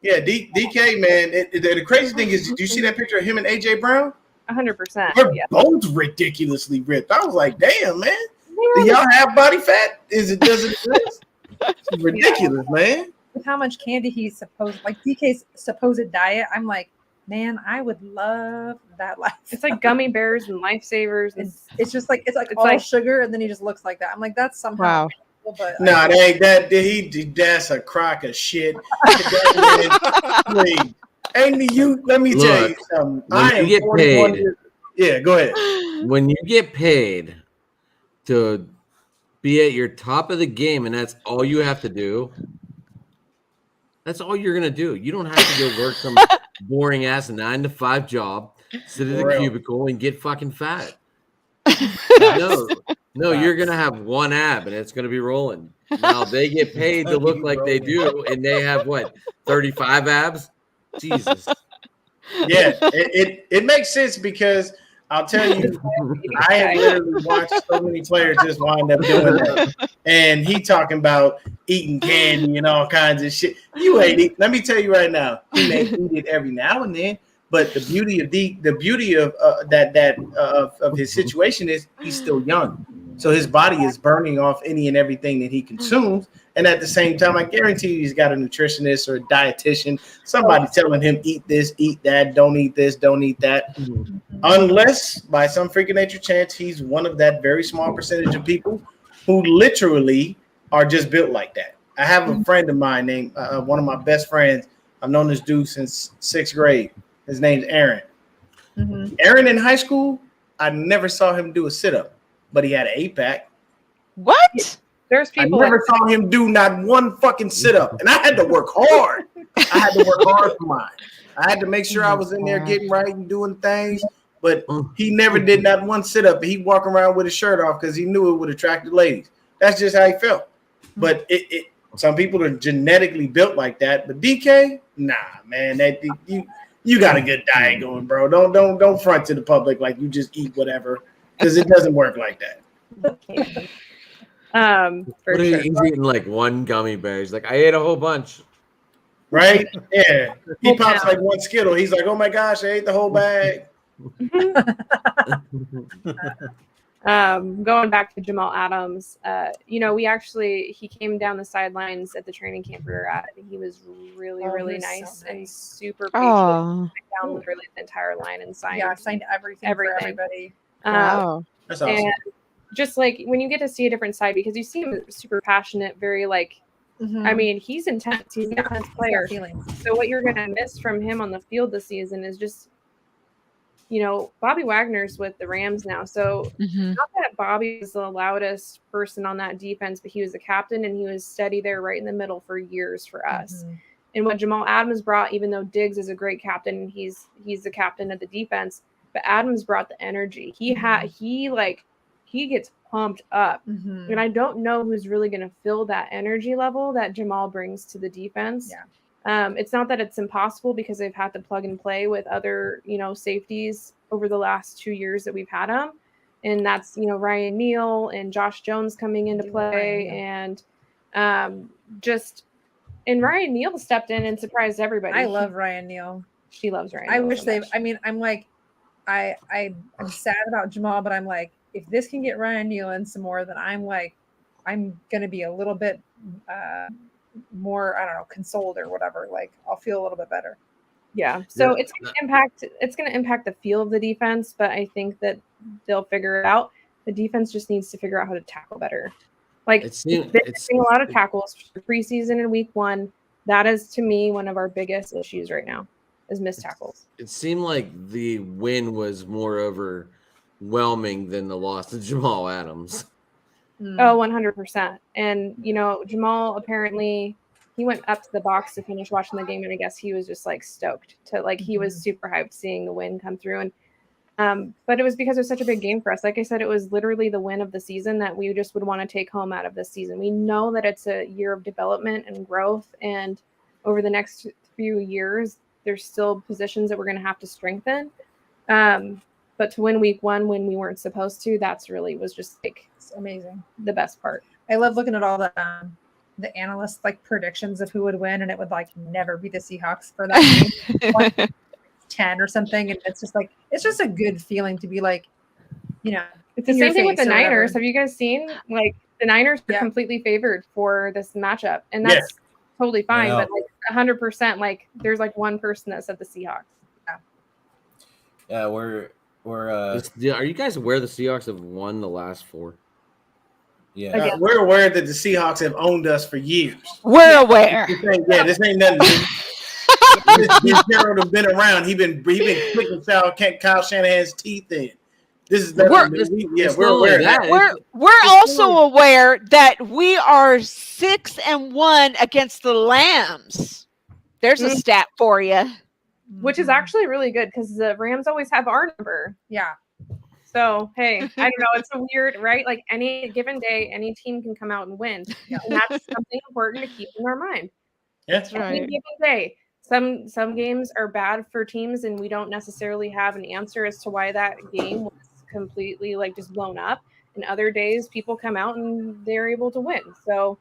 yeah, DK, man. The crazy thing is, did you see that picture of him and AJ Brown? 100%. They're Yeah. both ridiculously ripped. I was like, damn, man. Do y'all have body fat? Does it exist? It's ridiculous, man. With how much candy he's supposed, like DK's supposed diet, I'm like, man, I would love that life. It's like gummy bears and lifesavers. And It's just like it's all like sugar, and then he just looks like that. I'm like, that's somehow. Wow. But Nah, that ain't that. That's a crock of shit. Please. Ain't you? Let me tell you something. When you get 41 paid, yeah, go ahead. when you get paid to be at your top of the game, and that's all you have to do. That's all you're gonna do. You don't have to go work some boring ass 9-to-5 job, sit at a cubicle, and get fucking fat. No, you're gonna have one ab, and it's gonna be rolling. Now they get paid to look like they do, and they have what 35 abs. Jesus. Yeah, it makes sense because I'll tell you, I have literally watched so many players just wind up doing that. And he talking about eating candy and all kinds of shit. You ain't eat. Let me tell you right now, he may eat it every now and then. But the beauty of of his situation is he's still young, so his body is burning off any and everything that he consumes. And at the same time, I guarantee you, he's got a nutritionist or a dietitian, somebody telling him eat this, eat that, don't eat this, don't eat that. Unless by some freaking nature chance, he's one of that very small percentage of people who literally are just built like that. I have a friend of mine named one of my best friends. I've known this dude since 6th grade. His name's Aaron. Aaron in high school, I never saw him do a sit-up, but he had an 8-pack. What? There's people. I never saw him do not one fucking sit-up, and I had to work hard. I had to work hard for mine. I had to make sure I was in there getting right and doing things, but he never did not one sit-up. He'd walk around with his shirt off because he knew it would attract the ladies. That's just how he felt. But some people are genetically built like that, but DK, nah, man, you got a good diet going, bro. Don't front to the public like you just eat whatever, because it doesn't work like that. For sure. He's eating like one gummy bear. He's like, I ate a whole bunch. Right? Yeah. He pops like one Skittle. He's like, oh my gosh, I ate the whole bag. Going back to Jamal Adams, he came down the sidelines at the training camp we were at. He was really nice and super patient. Down literally the entire line and signed everything for everybody. Wow. That's awesome. And just like when you get to see a different side, because you see him super passionate, very like, I mean, he's intense. He's an intense player. So what you're going to miss from him on the field this season is just, Bobby Wagner's with the Rams now. So not that Bobby was the loudest person on that defense, but he was the captain and he was steady there right in the middle for years for us. And what Jamal Adams brought, even though Diggs is a great captain and he's the captain of the defense, but Adams brought the energy. He gets pumped up. And I don't know who's really going to fill that energy level that Jamal brings to the defense. It's not that it's impossible because they've had to plug and play with other, safeties over the last 2 years that we've had them. And that's, Ryan Neal and Josh Jones coming into play. And Ryan Neal stepped in and surprised everybody. I love Ryan Neal. She loves Ryan I Neal wish so much. I'm like, I'm sad about Jamal, but I'm like, if this can get Ryan Neal in some more, then I'm going to be a little bit more, I don't know, consoled or whatever. Like I'll feel a little bit better. Yeah. So it's going to impact the feel of the defense, but I think that they'll figure it out. The defense just needs to figure out how to tackle better. Like it's missing a lot of tackles for preseason in week 1. That is to me one of our biggest issues right now is missed tackles. It seemed like the win was more overwhelming than the loss to Jamal Adams. Oh, 100%. And, Jamal apparently he went up to the box to finish watching the game. And I guess he was just like stoked he was super hyped seeing the win come through. And, but it was because it was such a big game for us. Like I said, it was literally the win of the season that we just would want to take home out of this season. We know that it's a year of development and growth. And over the next few years, there's still positions that we're going to have to strengthen. But to win week 1 when we weren't supposed to, that's really was just like It's amazing. the best part. I love looking at all the analysts like predictions of who would win, and it would like never be the Seahawks for that game. Like 10 or something, and it's just a good feeling to be like, you know, It's the in your same thing with the face or whatever. Niners. Have you guys seen like the Niners are Yeah. completely favored for this matchup, and that's totally fine. Yeah. But like 100%, like there's like one person that said the Seahawks. Yeah, we're Are you guys aware the Seahawks have won the last 4? yeah. Again. We're aware that the Seahawks have owned us for years. We're aware. This ain't nothing new. This Gerald has been around. He been clicking Kyle Shanahan's teeth in. This is We're- we're aware of that. We're also aware that we are 6-1 against the Lambs. There's a stat for you. Which is actually really good because the Rams always have our number. yeah. So hey, I don't know. It's a weird, right? Like any given day, any team can come out and win, and that's something important to keep in our mind. That's Any given day. Some games are bad for teams, and we don't necessarily have an answer as to why that game was completely like just blown up. And other days, people come out and they're able to win. So,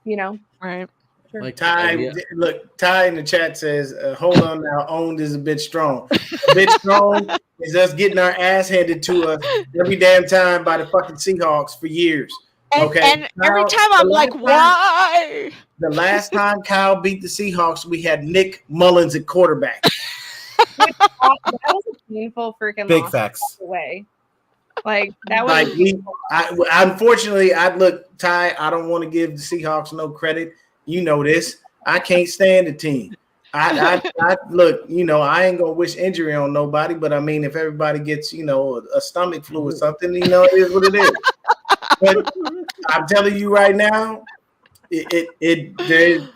you know, Right. Like Ty, look, Ty in the chat says, hold on now, owned is a bit strong. A bit strong is us getting our ass handed to us every damn time by the fucking Seahawks for years. And, and every time I'm like, why? The last time Kyle beat the Seahawks, we had Nick Mullins at quarterback. that was a painful freaking Big loss facts. away. Like that was Like unfortunately, Ty, I don't want to give the Seahawks no credit. You know this. I can't stand the team. I look, I ain't gonna wish injury on nobody, but I mean, if everybody gets, a stomach flu or something, it is what it is. But I'm telling you right now, they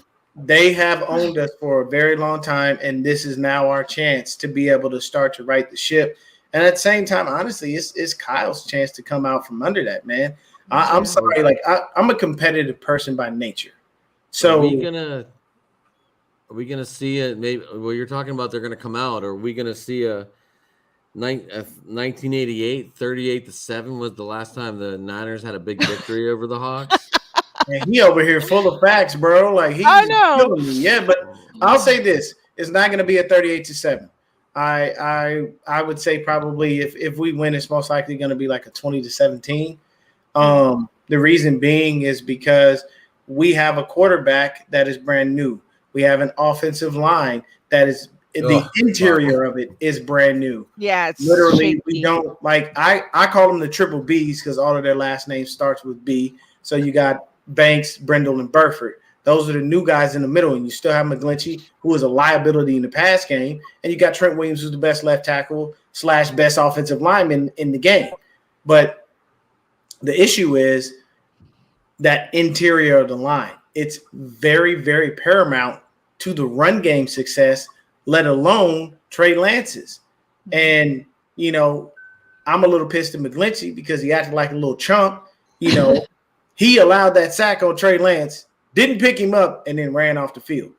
have owned us for a very long time, and this is now our chance to be able to start to right the ship. And at the same time, honestly, it's Kyle's chance to come out from under that, man. I'm sorry, like I'm a competitive person by nature. So are we gonna see it? Maybe you're talking about they're gonna come out. Or are we gonna see a 1988 38-7 was the last time the Niners had a big victory over the Hawks? And he over here full of facts, bro. Like he's killing me. Yeah, but I'll say this: it's not going to be a 38-7. I would say probably if we win, it's most likely going to be like a 20-17. The reason being is because we have a quarterback that is brand new. We have an offensive line that is the interior of it is brand new. Yeah, it's literally shaky. we don't like. I call them the triple Bs because all of their last names starts with B. So you got Banks, Brindle, and Burford. Those are the new guys in the middle, and you still have McGlinchey, who is a liability in the pass game, and you got Trent Williams, who's the best left tackle / best offensive lineman in the game. But the issue is that interior of the line. It's very, very paramount to the run game success, let alone Trey Lance's. And, I'm a little pissed at McGlinchey because he acted like a little chump. He allowed that sack on Trey Lance, didn't pick him up, and then ran off the field.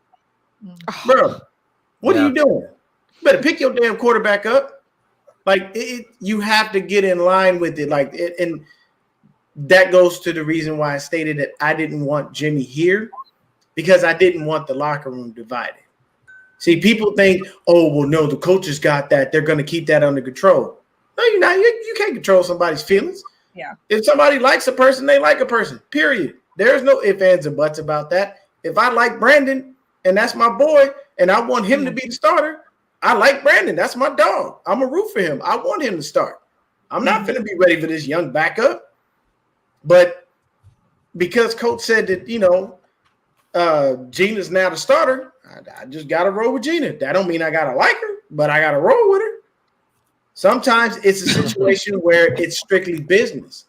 Bro, what are you doing? You better pick your damn quarterback up. Like, you have to get in line with it. Like, and that goes to the reason why I stated that I didn't want Jimmy here because I didn't want the locker room divided. See, people think, oh, well, no, the coaches got that. They're going to keep that under control. No, you're not. You can't control somebody's feelings. Yeah. If somebody likes a person, they like a person, period. There's no ifs, ands, or buts about that. If I like Brandon and that's my boy and I want him to be the starter, I like Brandon. That's my dog. I'm a root for him. I want him to start. I'm not going to be ready for this young backup. But because coach said that, Gina's now the starter, I just got to roll with Gina. That don't mean I got to like her, but I got to roll with her. Sometimes it's a situation where it's strictly business,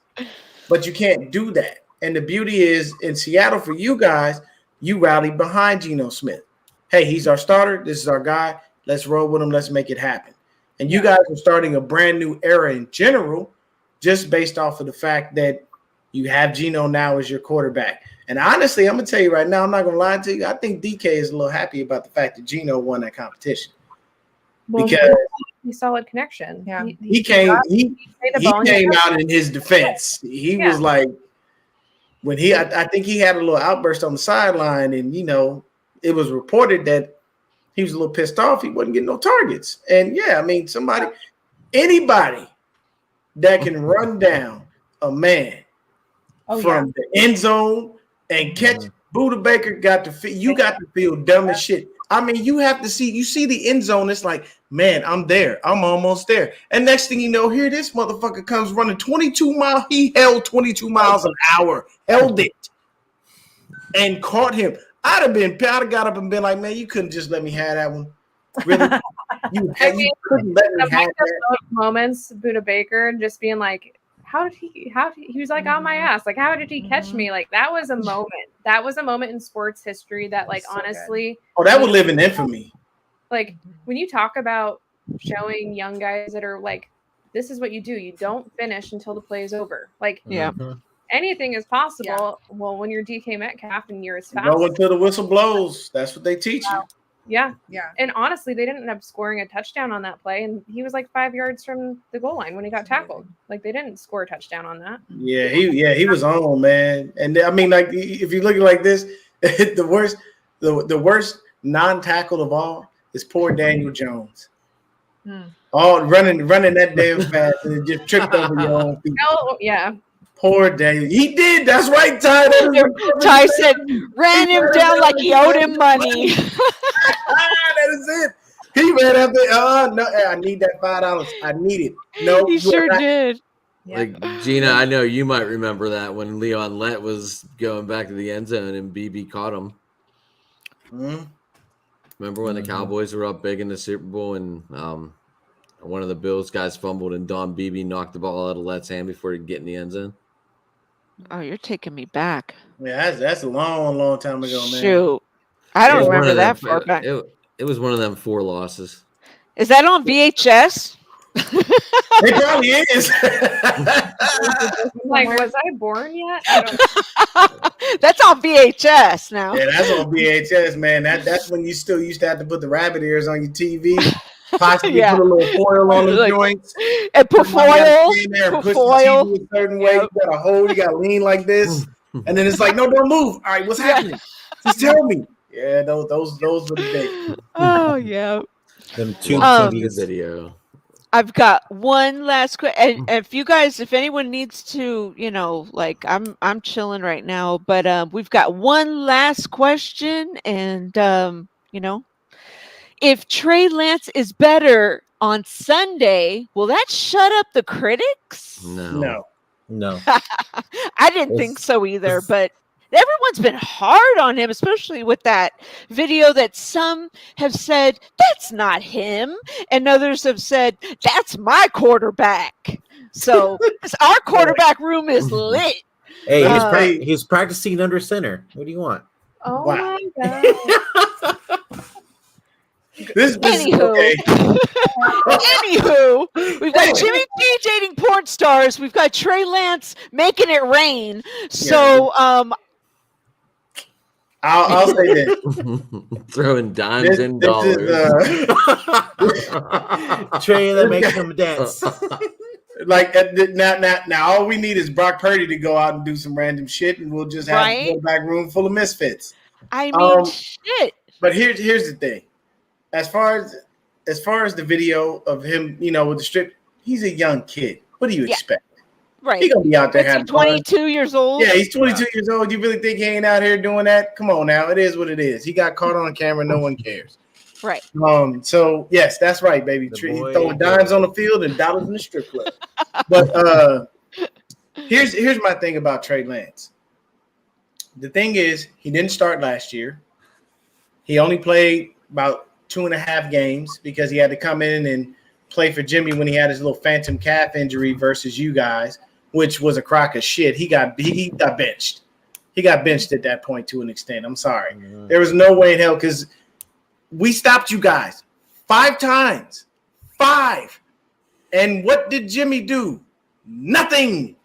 but you can't do that. And the beauty is in Seattle for you guys, you rallied behind Geno Smith. Hey, he's our starter. This is our guy. Let's roll with him. Let's make it happen. And you guys are starting a brand new era in general, just based off of the fact that you have Geno now as your quarterback. And honestly, I'm going to tell you right now, I'm not going to lie to you. I think DK is a little happy about the fact that Geno won that competition. Well, because he's solid connection. Yeah. he came played the ball and came out in his defense. He Yeah. was like, when I think he had a little outburst on the sideline, and it was reported that he was a little pissed off. He wasn't getting no targets. And yeah, I mean, anybody that can run down a man from the end zone and catch Buda Baker got to feel dumb as shit. I mean, you see the end zone. It's like, man, I'm there. I'm almost there. And next thing you know, here this motherfucker comes running 22 miles. He held 22 miles an hour, held it, and caught him. I'd have got up and been like, man, you couldn't just let me have that one. Really? You couldn't let me have that. Moments, Buda Baker just being like, he was like on my ass. Like, how did he catch me? Like, that was a moment. That was a moment in sports history that, like, honestly. Oh, that would live in infamy. Like, when you talk about showing young guys that are like, this is what you do. You don't finish until the play is over. Like, anything is possible. Yeah. Well, when you're DK Metcalf and you're as fast. Go until the whistle blows. That's what they teach you. Yeah. And honestly, they didn't end up scoring a touchdown on that play. And he was like 5 yards from the goal line when he got tackled. Like, they didn't score a touchdown on that. Yeah, he was on, man. And I mean, like, if you look at it like this, the worst non-tackled of all is poor Daniel Jones. All running that damn fast and it just tripped over your own feet. Oh, yeah. Poor Daniel. He did. That's right, Ty. Ty said, ran him down like he owed him money. That is it. He ran up there. No, I need that $5. I need it. No, he sure did. Like, Gina, I know you might remember that when Leon Lett was going back to the end zone and BB caught him. Remember when the Cowboys were up big in the Super Bowl and one of the Bills guys fumbled and Don Beebe knocked the ball out of Lett's hand before he could get in the end zone? Oh, you're taking me back. Yeah, that's a long, long time ago, man. Shoot. I don't remember that far back. It was one of them 4 losses. Is that on VHS? It probably is. Like, was I born yet? That's on VHS now. Yeah, that's on VHS, man. That's when you still used to have to put the rabbit ears on your TV. Possibly put a little foil on the joints. And put foil. Push the TV a certain way. You got to hold. You got to lean like this. And then it's like, no, don't move. All right, what's happening? Just tell me. Yeah, those were the days. Oh, yeah. Them two TVs. Video. I've got one last question. And if anyone needs to, like, I'm chilling right now, but we've got one last question. And, if Trey Lance is better on Sunday, will that shut up the critics? No. I didn't think so either, but everyone's been hard on him, especially with that video that some have said, that's not him. And others have said, that's my quarterback. So our quarterback room is lit. Hey, he's practicing under center. What do you want? Oh, my God. Anywho, we've got Jimmy G dating porn stars. We've got Trey Lance making it rain. So, I'll say this: throwing dimes and dollars. Trey that makes him dance. Like now, all we need is Brock Purdy to go out and do some random shit, and we'll just have a quarterback room full of misfits. I mean, shit. But here's the thing: as far as the video of him, with the strip, he's a young kid. What do you expect? Right. He's gonna be out there having 22 years old. Yeah, he's 22 years old. You really think he ain't out here doing that? Come on now. It is what it is. He got caught on camera. No one cares. Right. So yes, that's right, baby. He's throwing dimes on the field and dollars in the strip club. But here's my thing about Trey Lance. The thing is, he didn't start last year. He only played about 2.5 games because he had to come in and play for Jimmy when he had his little phantom calf injury versus you guys, which was a crock of shit. He got benched. He got benched at that point to an extent. I'm sorry. Mm-hmm. There was no way in hell because we stopped you guys 5 times. 5. And what did Jimmy do? Nothing.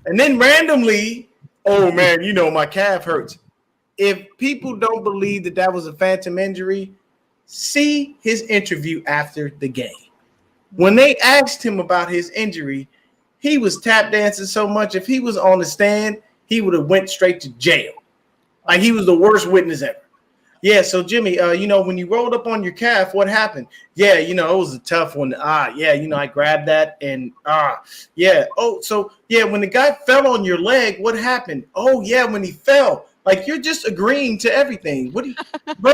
And then randomly, oh, man, my calf hurts. If people don't believe that was a phantom injury, see his interview after the game. When they asked him about his injury, he was tap dancing so much. If he was on the stand, he would have went straight to jail. Like he was the worst witness ever. Yeah, so Jimmy, when you rolled up on your calf, what happened? Yeah, it was a tough one. I grabbed that and yeah. Oh, so yeah, when the guy fell on your leg, what happened? Oh, yeah, when he fell. Like you're just agreeing to everything. What do you, bro?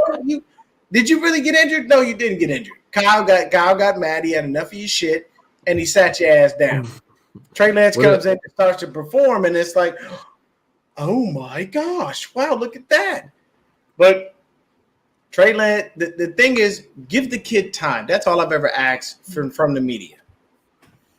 Did you really get injured? No, you didn't get injured. Kyle got mad. He had enough of your shit, and he sat your ass down. Trey Lance comes in and starts to perform, and it's like, oh my gosh, wow, look at that. But Trey Lance, the thing is, give the kid time. That's all I've ever asked from the media.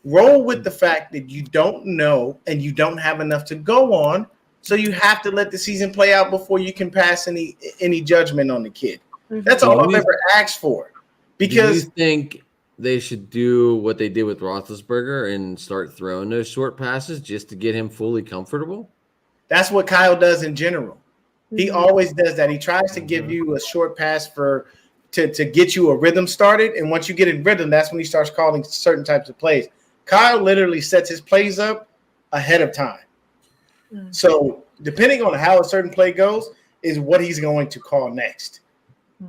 Roll with the fact that you don't know and you don't have enough to go on, so you have to let the season play out before you can pass any judgment on the kid. That's all I've ever asked for. Because do you think they should do what they did with Roethlisberger and start throwing those short passes just to get him fully comfortable? That's what Kyle does in general. He always does that. He tries to give you a short pass to get you a rhythm started, and once you get in rhythm, that's when he starts calling certain types of plays. Kyle literally sets his plays up ahead of time. So depending on how a certain play goes is what he's going to call next.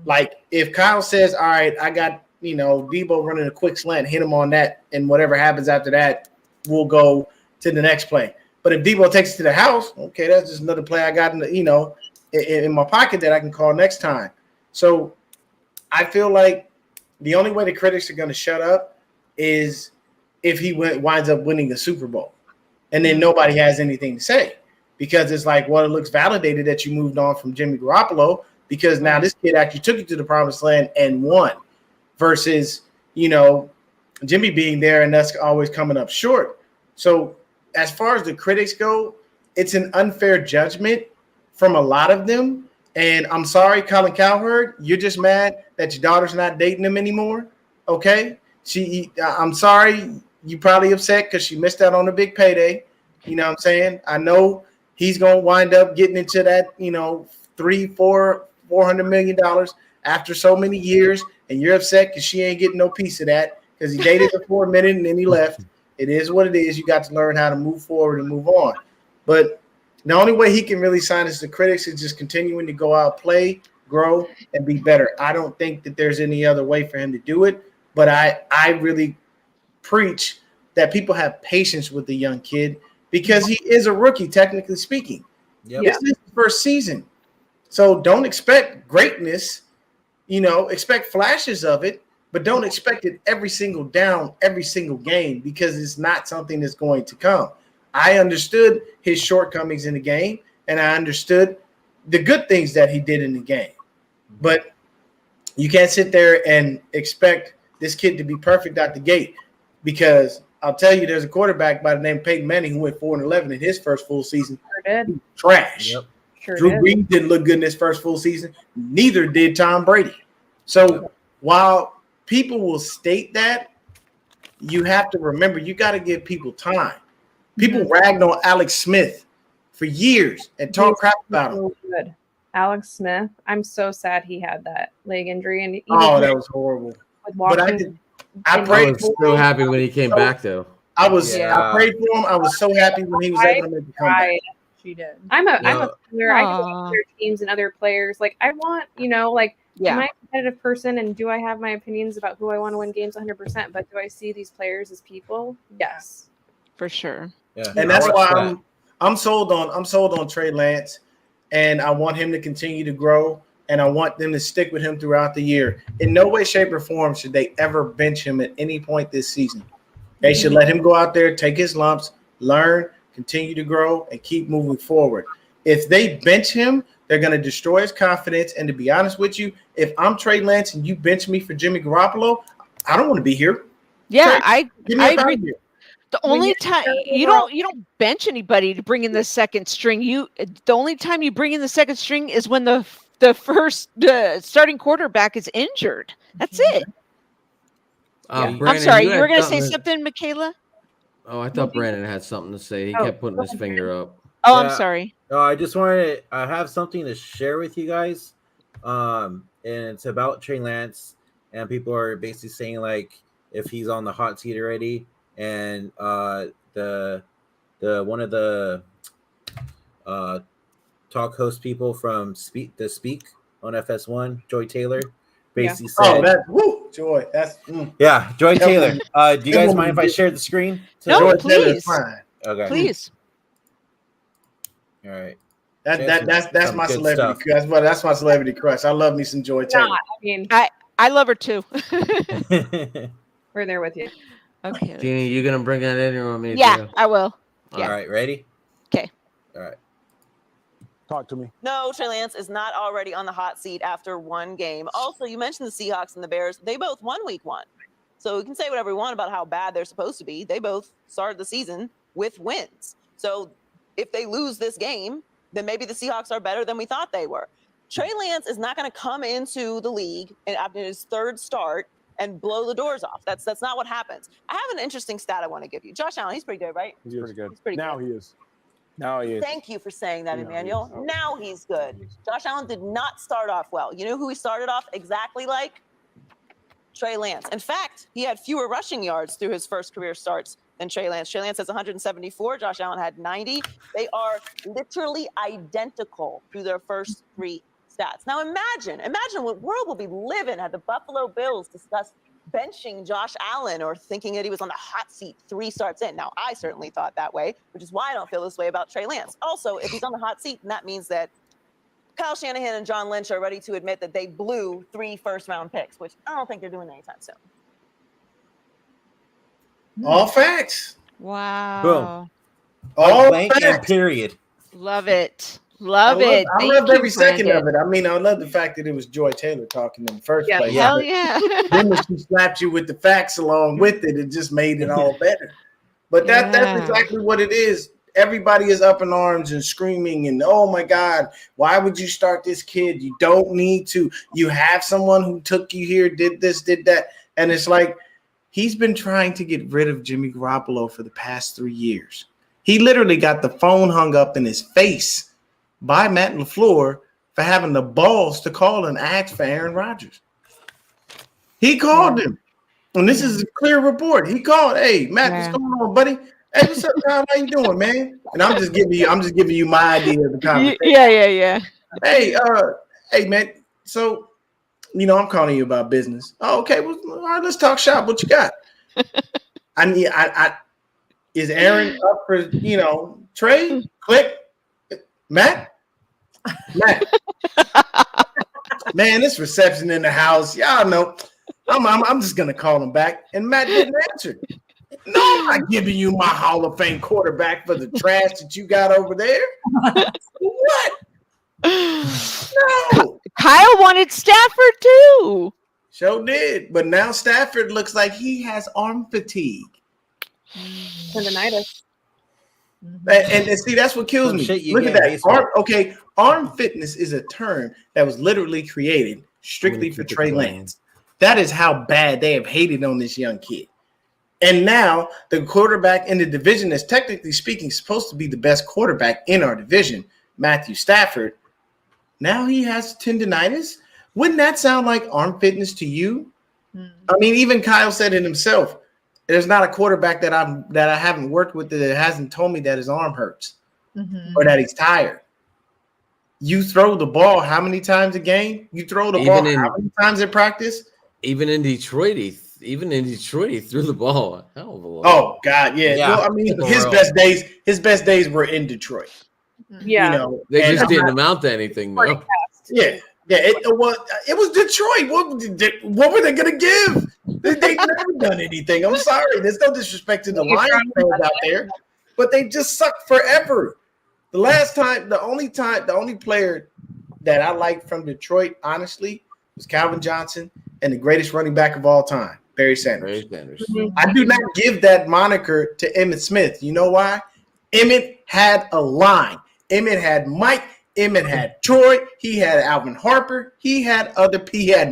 Like if Kyle says, all right, I got, Debo running a quick slant, hit him on that, and whatever happens after that, we'll go to the next play. But if Debo takes it to the house, okay, that's just another play I got in my pocket that I can call next time. So I feel like the only way the critics are going to shut up is if he winds up winning the Super Bowl. And then nobody has anything to say because it's like, well, it looks validated that you moved on from Jimmy Garoppolo because now this kid actually took you to the promised land and won versus, Jimmy being there and us always coming up short. So as far as the critics go, it's an unfair judgment from a lot of them. And I'm sorry, Colin Cowherd, you're just mad that your daughter's not dating him anymore. Okay. I'm sorry. You probably upset because she missed out on a big payday. You know what I'm saying? I know he's going to wind up getting into that, $400 million after so many years. And you're upset because she ain't getting no piece of that because he dated her for a minute and then he left. It is what it is. You got to learn how to move forward and move on. But the only way he can really sign us to critics is just continuing to go out, play, grow, and be better. I don't think that there's any other way for him to do it. But I really preach that people have patience with the young kid because he is a rookie, technically speaking. Yep. This is his first season. So don't expect greatness, expect flashes of it, but don't expect it every single down, every single game because it's not something that's going to come. I understood his shortcomings in the game, and I understood the good things that he did in the game. But you can't sit there and expect this kid to be perfect out the gate because I'll tell you there's a quarterback by the name of Peyton Manning who went 4-11 in his first full season. Sure did. Trash. Yep. Drew Brees didn't look good in his first full season. Neither did Tom Brady. So while people will state that, you have to remember you got to give people time. People ragged on Alex Smith for years and talked crap about him. Good. Alex Smith. I'm so sad he had that leg injury. And that was horrible. But I was so happy when he came back, though. I prayed for him. I was so happy when he was able to make the comeback. She did. I'm a player. I go to other teams and other players. Like I want, am I a competitive person and do I have my opinions about who I want to win games 100%? But do I see these players as people? Yes, for sure. Yeah, and that's why I'm sold on Trey Lance, and I want him to continue to grow, and I want them to stick with him throughout the year. In no way, shape, or form should they ever bench him at any point this season. They should let him go out there, take his lumps, learn, continue to grow, and keep moving forward. If they bench him, they're going to destroy his confidence. And to be honest with you, if I'm Trey Lance and you bench me for Jimmy Garoppolo, I don't want to be here. Yeah, Trey, I agree. The only time you don't bench anybody to bring in the second string. The only time you bring in the second string is when the first starting quarterback is injured. That's it. Brandon, I'm sorry, you were going to say something, Mikaela? Oh, I thought Brandon had something to say. He kept putting his finger up. Oh, I'm sorry. No, I just wanted to have something to share with you guys. and it's about Trey Lance, and people are basically saying like if he's on the hot seat already, and the one of the talk host people from Speak on FS1, Joy Taylor, basically said, Joy. That's Joy That Taylor. woman- Do you guys mind if I share the screen? No, Joy Taylor's please. fine. Okay. Please. All right. That's some my good celebrity stuff. crush. That's my celebrity crush. I love me some Joy Taylor. Not. I mean, I love her too. we're there with you. Okay. Gina, you gonna bring that in or want me to? Yeah, I will. All Yeah. right, ready? 'Kay. All right. Talk to me. No, Trey Lance is not already on the hot seat after one game. Also, you mentioned the Seahawks and the Bears. They both won week 1. So we can say whatever we want about how bad they're supposed to be. They both started the season with wins. So if they lose this game, then maybe the Seahawks are better than we thought they were. Trey Lance is not going to come into the league and after his 3rd start and blow the doors off. That's not what happens. I have an interesting stat I want to give you. Josh Allen, he's pretty good, right? He's pretty good. He's pretty Now good. he is. Now he is. Thank you for saying that, Now he Emmanuel. is. Now he's good. Josh Allen did not start off well. You know who he started off exactly like? Trey Lance. In fact, he had fewer rushing yards through his first career starts than Trey Lance. Trey Lance has 174. Josh Allen had 90. They are literally identical through their first 3 stats. Now imagine what world we'll be living had the Buffalo Bills discussed benching Josh Allen or thinking that he was on the hot seat 3 starts in. Now, I certainly thought that way, which is why I don't feel this way about Trey Lance. Also, if he's on the hot seat, then that means that Kyle Shanahan and John Lynch are ready to admit that they blew 3 first-round picks, which I don't think they're doing anytime soon. All facts. Wow. All Blank and facts. period. Love it. Love it. I Thank loved you, every second Brandon. of it. I mean, I love the fact that it was Joy Taylor talking in the first Yeah. place. Hell But yeah. then when she slapped you with the facts along with it, it just made it all better. But Yeah. that's exactly what it is. Everybody is up in arms and screaming and, oh my God, why would you start this kid? You don't need to. You have someone who took you here, did this, did that. And it's like, he's been trying to get rid of Jimmy Garoppolo for the past 3 years. He literally got the phone hung up in his face by Matt LaFleur for having the balls to call and ask for Aaron Rodgers. He called him. And this is a clear report. He called, hey, Matt, what's going on, buddy? Hey, what's up, Kyle? How you doing, man? And I'm just giving you my idea of the conversation. Yeah. Hey, man. So, I'm calling you about business. Oh, okay. Well, all right, let's talk shop. What you got? Is Aaron up for, trade? Click. Matt. Man, this reception in the house. Y'all know. I'm just gonna call him back. And Matt didn't answer. No, I'm not giving you my Hall of Fame quarterback for the trash that you got over there. What? No. Kyle wanted Stafford too. Sure did. But now Stafford looks like he has arm fatigue. Tendonitis. And see, that's what kills me. Look at that. Arm fitness is a term that was literally created strictly for Trey Lance. That is how bad they have hated on this young kid. And now the quarterback in the division is technically speaking supposed to be the best quarterback in our division, Matthew Stafford. Now he has tendonitis. Wouldn't that sound like arm fitness to you? I mean, even Kyle said it himself. There's not a quarterback that I haven't worked with that hasn't told me that his arm hurts or that he's tired. You throw the ball how many times a game? You throw the ball how many times in practice? Even in Detroit, he threw the ball a hell of a lot. Oh God, yeah. Well, I mean, his best days were in Detroit. Yeah, they just didn't amount to anything, though. Yeah. It was Detroit. What were they gonna give? They've never done anything. I'm sorry. There's no disrespect to the Lions fans out there, but they just sucked forever. The only player that I liked from Detroit, honestly, was Calvin Johnson and the greatest running back of all time, Barry Sanders. I do not give that moniker to Emmitt Smith. You know why? Emmitt had a line. Emmitt had Mike. Emmitt had Troy. He had Alvin Harper. He had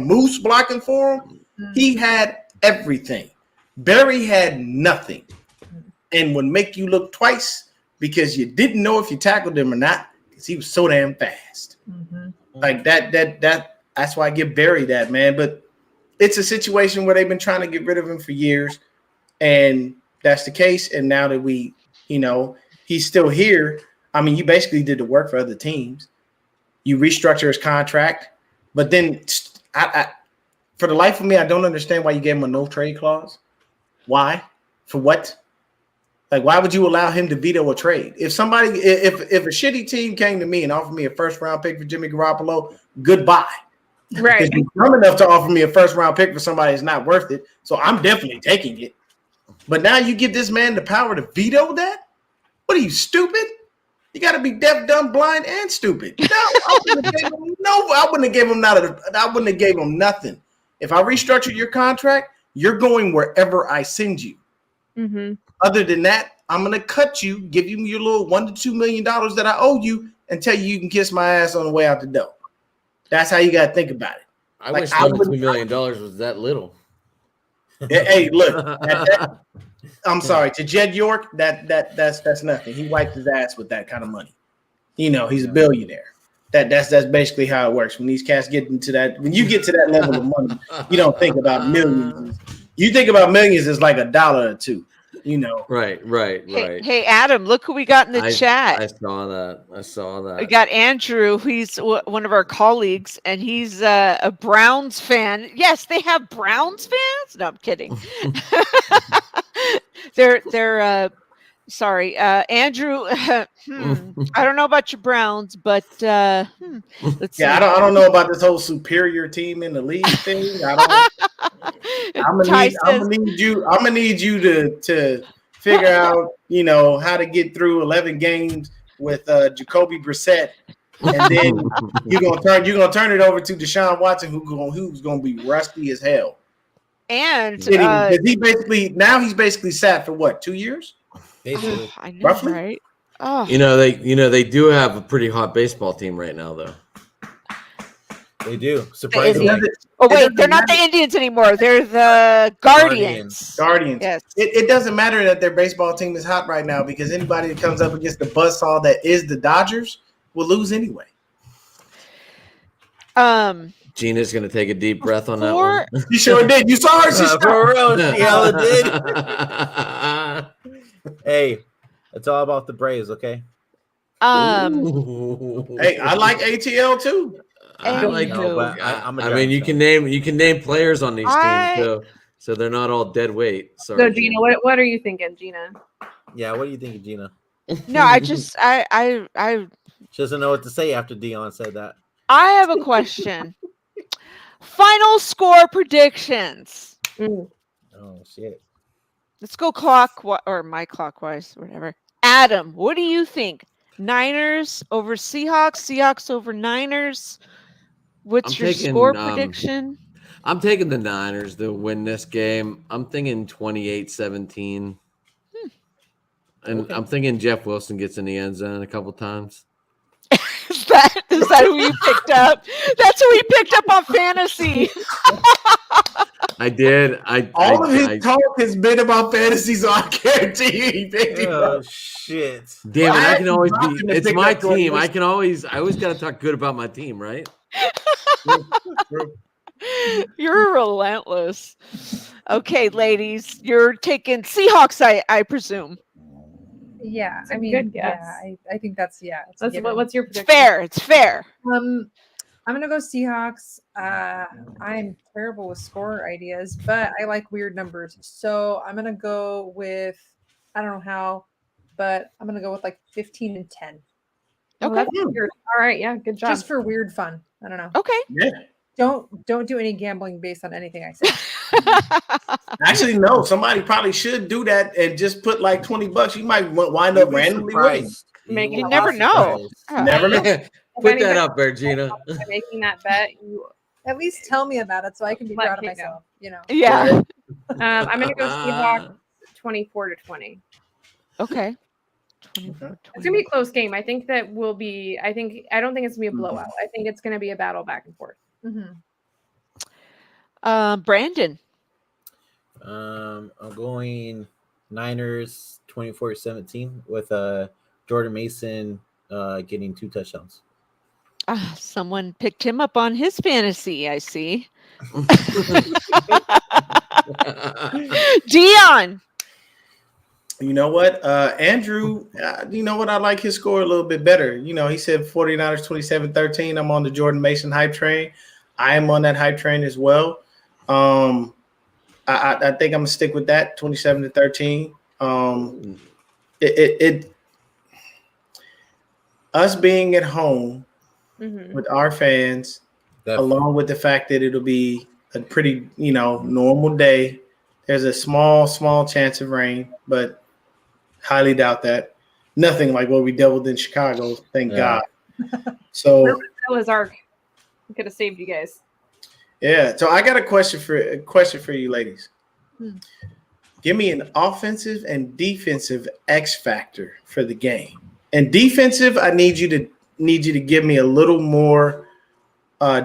Moose blocking for him. He had everything. Barry had nothing and would make you look twice because you didn't know if you tackled him or not because he was so damn fast. Like that That's why I get buried at, man. But it's a situation where they've been trying to get rid of him for years, and that's the case. And now that he's still here. I mean, you basically did the work for other teams. You restructure his contract, but then I for the life of me, I don't understand why you gave him a no trade clause. Why? For what? Like, why would you allow him to veto a trade? If a shitty team came to me and offered me a first round pick for Jimmy Garoppolo, goodbye. Right. Because you're dumb enough to offer me a first round pick for somebody that's not worth it. So I'm definitely taking it. But now you give this man the power to veto that? What are you, stupid? You got to be deaf, dumb, blind, and stupid. No, I wouldn't have gave him nothing. If I restructure your contract, you're going wherever I send you. Mm-hmm. Other than that, I'm going to cut you, give you your little $1 to $2 million that I owe you, and tell you can kiss my ass on the way out the door. That's how you got to think about it. I wish $2 million was that little. Hey, look, I'm sorry, to Jed York, that's nothing. He wiped his ass with that kind of money. He's a billionaire. That's basically how it works. When these cats get into that, when you get to that level of money, you don't think about millions. You think about millions as like $1 or $2. Right. Hey, Adam, look who we got in the chat. I saw that. We got Andrew. He's one of our colleagues, and he's a Browns fan. Yes, they have Browns fans. No, I'm kidding. They're sorry, Andrew. I don't know about your Browns, but let's see. I don't know about this whole superior team in the league thing. I'm gonna need you to figure out, how to get through 11 games with Jacoby Brissett, and then you're gonna turn it over to Deshaun Watson, who's gonna be rusty as hell. And he's basically sat for what, 2 years? Basically, I know, roughly? Right? Oh, they do have a pretty hot baseball team right now, though. They do. Surprisingly. Oh wait, they're not the Indians anymore. They're the Guardians. Yes. It doesn't matter that their baseball team is hot right now, because anybody that comes up against the buzzsaw that is the Dodgers will lose anyway. Gina's gonna take a deep breath on that one. She sure did. You saw her. She for real. She hella did. Hey, it's all about the Braves, okay? Hey, I like ATL too. I like you can name players on these teams, so they're not all dead weight. Sorry. So Gina, what are you thinking, Gina? Yeah, what are you thinking, Gina? No, I She doesn't know what to say after Deon said that. I have a question. Final score predictions. Oh shit. Let's go my clockwise, whatever. Adam, what do you think? Niners over Seahawks, Seahawks over Niners. What's your score prediction? I'm taking the Niners to win this game. I'm thinking 28-17. And I'm thinking Jeff Wilson gets in the end zone a couple times. Is that who you picked up? That's who he picked up on fantasy. I did. All of his talk has been about fantasy, so I guarantee you. Oh shit! Damn it! I can always be. It's my team. I always got to talk good about my team, right? You're relentless. Okay, ladies, you're taking Seahawks, I presume. Yeah, I mean, good guess. Yeah, I think that's what's your prediction? It's fair. I'm gonna go Seahawks. I'm terrible with score ideas, but I like weird numbers. So I'm gonna go with, I don't know how, but I'm gonna go with like 15-10. Okay. That's weird. All right, yeah, good job. Just for weird fun. I don't know. Okay. Yeah. Don't do any gambling based on anything I say. Actually, no. Somebody probably should do that and just put like $20. You might wind up randomly winning. You never know. Never know. Put that up there, Gina. Making that bet, you at least tell me about it so I can be proud of myself. Yeah. I'm gonna go Seahawks 24-20. Okay. It's gonna be a close game. I think that will be. I don't think it's gonna be a blowout. I think it's gonna be a battle back and forth. Brandon. I'm going Niners 24-17 with Jordan Mason getting 2 touchdowns. Someone picked him up on his fantasy, I see. Deon. You know what? Andrew, you know what? I like his score a little bit better. You know, he said 49ers 27-13. I'm on the Jordan Mason hype train. I am on that hype train as well. I think I'm going to stick with that 27-13. Us being at home with our fans, along with the fact that it'll be a pretty, normal day. There's a small chance of rain, but highly doubt that. Nothing like what we dealt with in Chicago, thank God. So that was our could have saved you guys. Yeah. So I got a question for you, ladies. Give me an offensive and defensive X factor for the game. And defensive, I need you to give me a little more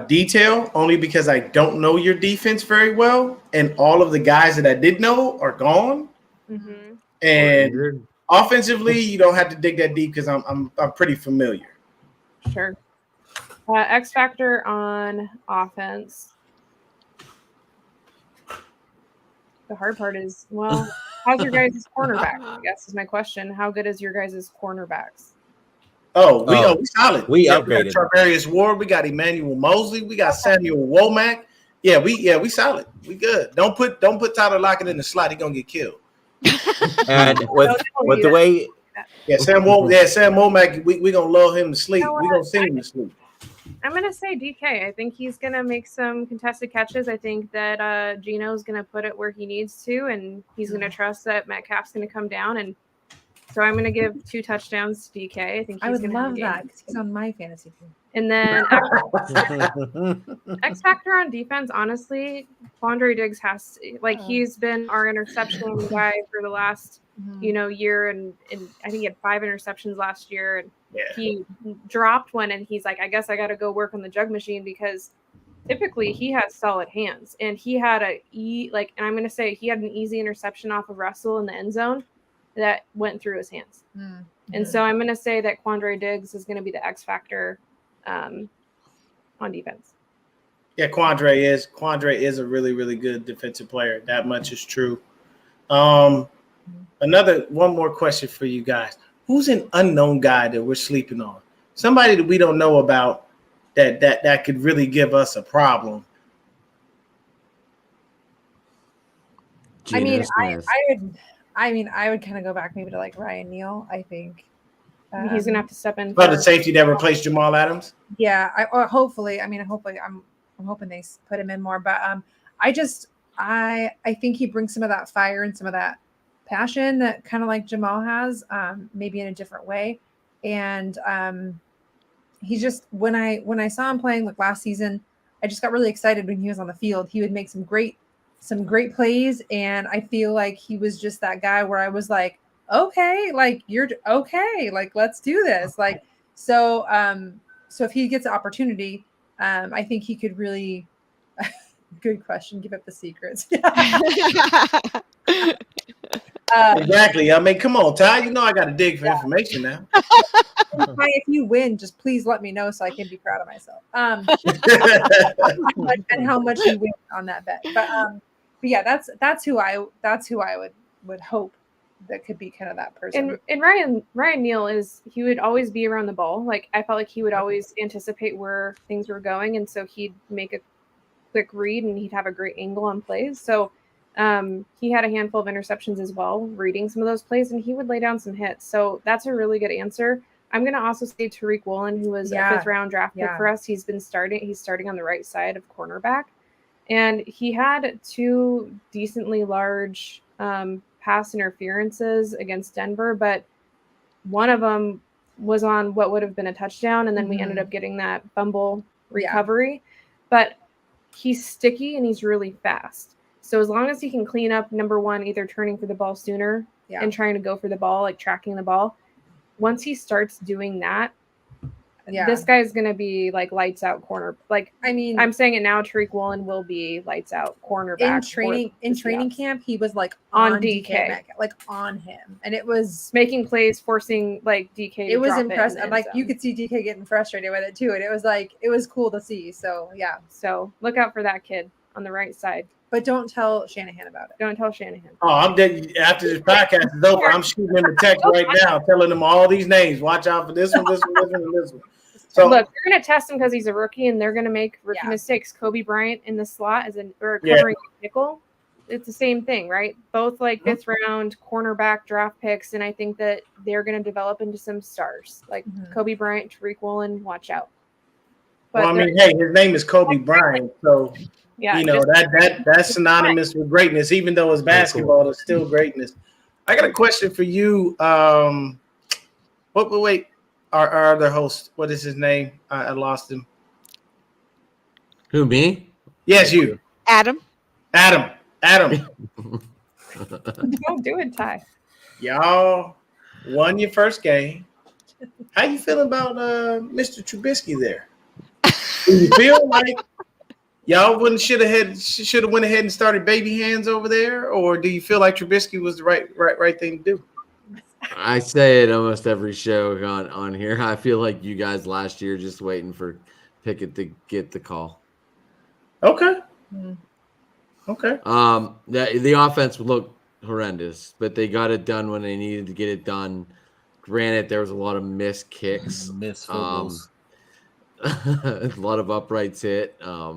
detail, only because I don't know your defense very well, and all of the guys that I did know are gone. And offensively, you don't have to dig that deep because I'm pretty familiar. Sure. X factor on offense. The hard part is, well, how's your guys' cornerback? I guess is my question. How good is your guys' cornerbacks? We solid. We upgraded. upgraded. We got Charvarius Ward. We got Emmanuel Mosley. We got Samuel Womack. We solid. We good. Don't put Tyler Lockett in the slot. He gonna get killed. And with the way, Sam Womack, we gonna lull him to sleep. We gonna sing him to sleep. I'm going to say DK. I think he's going to make some contested catches. I think that Gino's going to put it where he needs to, and he's going to trust that Metcalf's going to come down. And so I'm going to give 2 touchdowns to DK. I think he's going to love that because he's on my fantasy team. And then X factor on defense, honestly, Quandre Diggs has to, he's been our interception guy for the last year, and I think he had 5 interceptions last year, and he dropped one, and he's like, I guess I got to go work on the jug machine, because typically he has solid hands, and he had and I'm going to say he had an easy interception off of Russell in the end zone that went through his hands. And so I'm going to say that Quandre Diggs is going to be the X factor on defense. Yeah, Quandre is a really, really good defensive player. That much is true. One more question for you guys. Who's an unknown guy that we're sleeping on? Somebody that we don't know about that could really give us a problem. Gina I would kind of go back maybe to Ryan Neal. I think he's gonna have to step in. About the safety that replaced Jamal Adams. Yeah, hopefully. I'm hoping they put him in more. But I think he brings some of that fire and some of that passion that kind of like Jamal has, maybe in a different way. And he's just when I saw him playing last season, I just got really excited when he was on the field. He would make some great plays, and I feel like he was just that guy where I was like, okay, you're okay, let's do this. So if he gets the opportunity, I think he could really good question, give up the secrets. Exactly. I mean, come on, Ty. You know I got to dig for information now. If you win, just please let me know so I can be proud of myself. And how much you win on that bet. But yeah, that's who I would hope that could be kind of that person. And Ryan Neal he would always be around the ball. I felt like he would always anticipate where things were going, and so he'd make a quick read and he'd have a great angle on plays. So he had a handful of interceptions as well, reading some of those plays, and he would lay down some hits. So that's a really good answer. I'm going to also say Tariq Woolen, who was a 5th round draft pick for us. He's starting on the right side of cornerback, and he had 2 decently large pass interferences against Denver, but one of them was on what would have been a touchdown, and then we ended up getting that fumble recovery. But he's sticky and he's really fast. So as long as he can clean up, number one, either turning for the ball sooner and trying to go for the ball, tracking the ball, once he starts doing that, Yeah. This guy's gonna be like lights out corner. Like I mean, I'm saying it now. Tariq Woolen will be lights out cornerback in for training the Seahawks. camp, he was like On on DK, DK. Metcalf, like on him, and it was making plays, forcing like DK. it was drop impressive. It in the Like end you zone. could see DK getting frustrated with it too, and it was cool to see. So yeah, So look out for that kid on the right side. but don't tell Shanahan about it. Don't tell Shanahan. Oh, I'm dead. After this podcast is over, I'm shooting him a text right now, telling him all these names. Watch out for this one, this one, this one, and this one. So Look, they're going to test him because he's a rookie, and they're going to make rookie Yeah. mistakes. Kobe Bryant in the slot or Yeah. covering nickel. It's the same thing, right? Both like fifth round cornerback draft picks, and I think that they're going to develop into some stars like Mhm. Kobe Bryant, Tariq Woolen. Watch out. well, I they're- mean, hey, his name is Kobe Bryant, so yeah, you know that's synonymous with greatness. Even though it's basketball, it's still greatness. I got a question for you. Wait, our other host, what is his name? I lost him. Who, me? Yes, you, Adam. Adam. don't do it, Ty. Y'all won your first game. How you feeling about Mr. Trubisky there? Do you feel like y'all should have went ahead and started baby hands over there, or do you feel like Trubisky was the right thing to do? I say it almost every show on here. I feel like you guys last year just waiting for Pickett to get the call. Okay. Mhm. Okay. The offense looked horrendous, but they got it done when they needed to get it done. Granted, there was a lot of missed kicks, Missed fumbles. a lot of uprights hit. A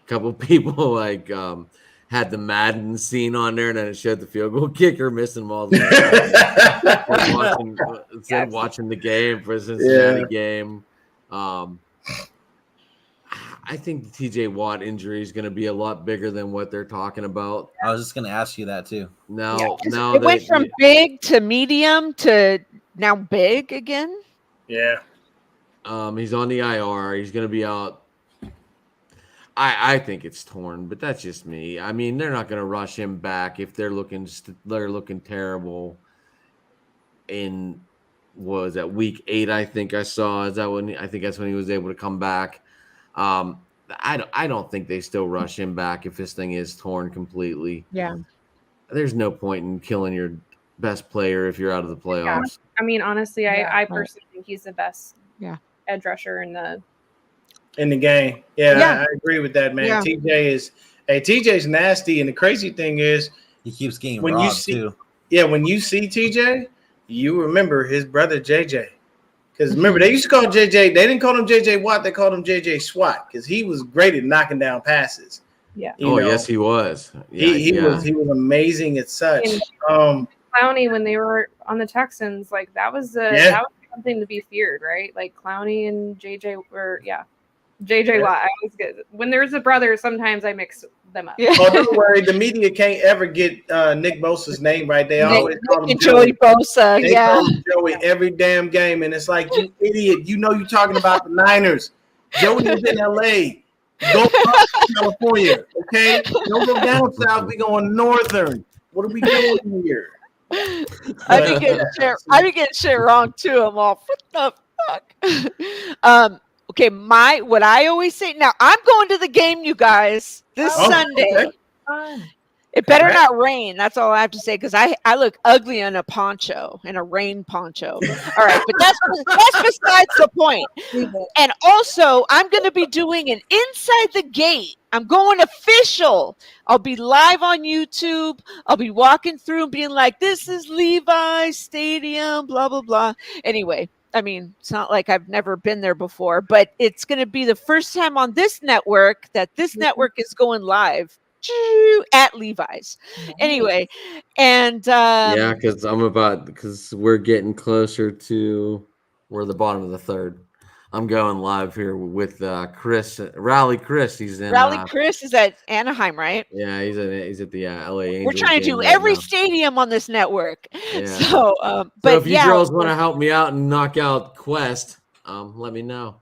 couple people had the Madden scene on there, and then it showed the field goal kicker missing them all the way. Instead of watching the game for the Cincinnati game. I think the TJ Watt injury is going to be a lot bigger than what they're talking about. I was just going to ask you that too. Now It went from big to medium to now big again. Yeah. He's on the IR. He's going to be out. I think it's torn, but that's just me. I mean, they're not going to rush him back if they're looking terrible. In what was that, week 8? I think I saw. I think that's when he was able to come back. I don't think they still rush him back if this thing is torn completely. Yeah. There's no point in killing your best player if you're out of the playoffs. I mean, honestly, Yeah. I personally think he's the best edge rusher in the game. Yeah, Yeah. I agree with that, man. Yeah. TJ's nasty, and the crazy thing is He keeps getting when you robbed see too. when you see TJ, you remember his brother JJ. Because remember, they used to call JJ, they didn't call him JJ Watt, they called him JJ SWAT because he was great at knocking down passes. Yeah. You know, Yes, he was. he was amazing at such. Clowney when they were on the Texans, like that was something to be feared, right? Like Clowney and JJ were JJ Watt. I always get when there's a brother, sometimes I mix them up. Yeah. Oh, don't worry, the media can't ever get Nick Bosa's name right. They always call him Joey Bosa. They Yeah. call him Joey every damn game, and it's like, you idiot, you know you're talking about the Niners. Joey is in LA. Go up to California, okay? Don't go down south. We going northern. What are we doing here? I be getting shit wrong too. I'm all, what the fuck? Okay, what I always say now, I'm going to the game, you guys, this Sunday. Okay. Fun. It better not rain. That's all I have to say, because I look ugly in a poncho, in a rain poncho. All right, but that's besides the point. And also, I'm going to be doing an inside the gate. I'm going official. I'll be live on YouTube. I'll be walking through and being like, this is Levi's Stadium, blah, blah, blah. Anyway, I mean, it's not like I've never been there before, but it's going to be the first time on this network that this network is going live at Levi's. Anyway, and because we're getting closer to the bottom of the third. I'm going live here with Chris. Chris. He's in Chris is at Anaheim, right? Yeah, he's at the LA Angels. We're trying to do right every now. stadium on this network. Yeah. So, so if you girls want to help me out and knock out Quest, let me know.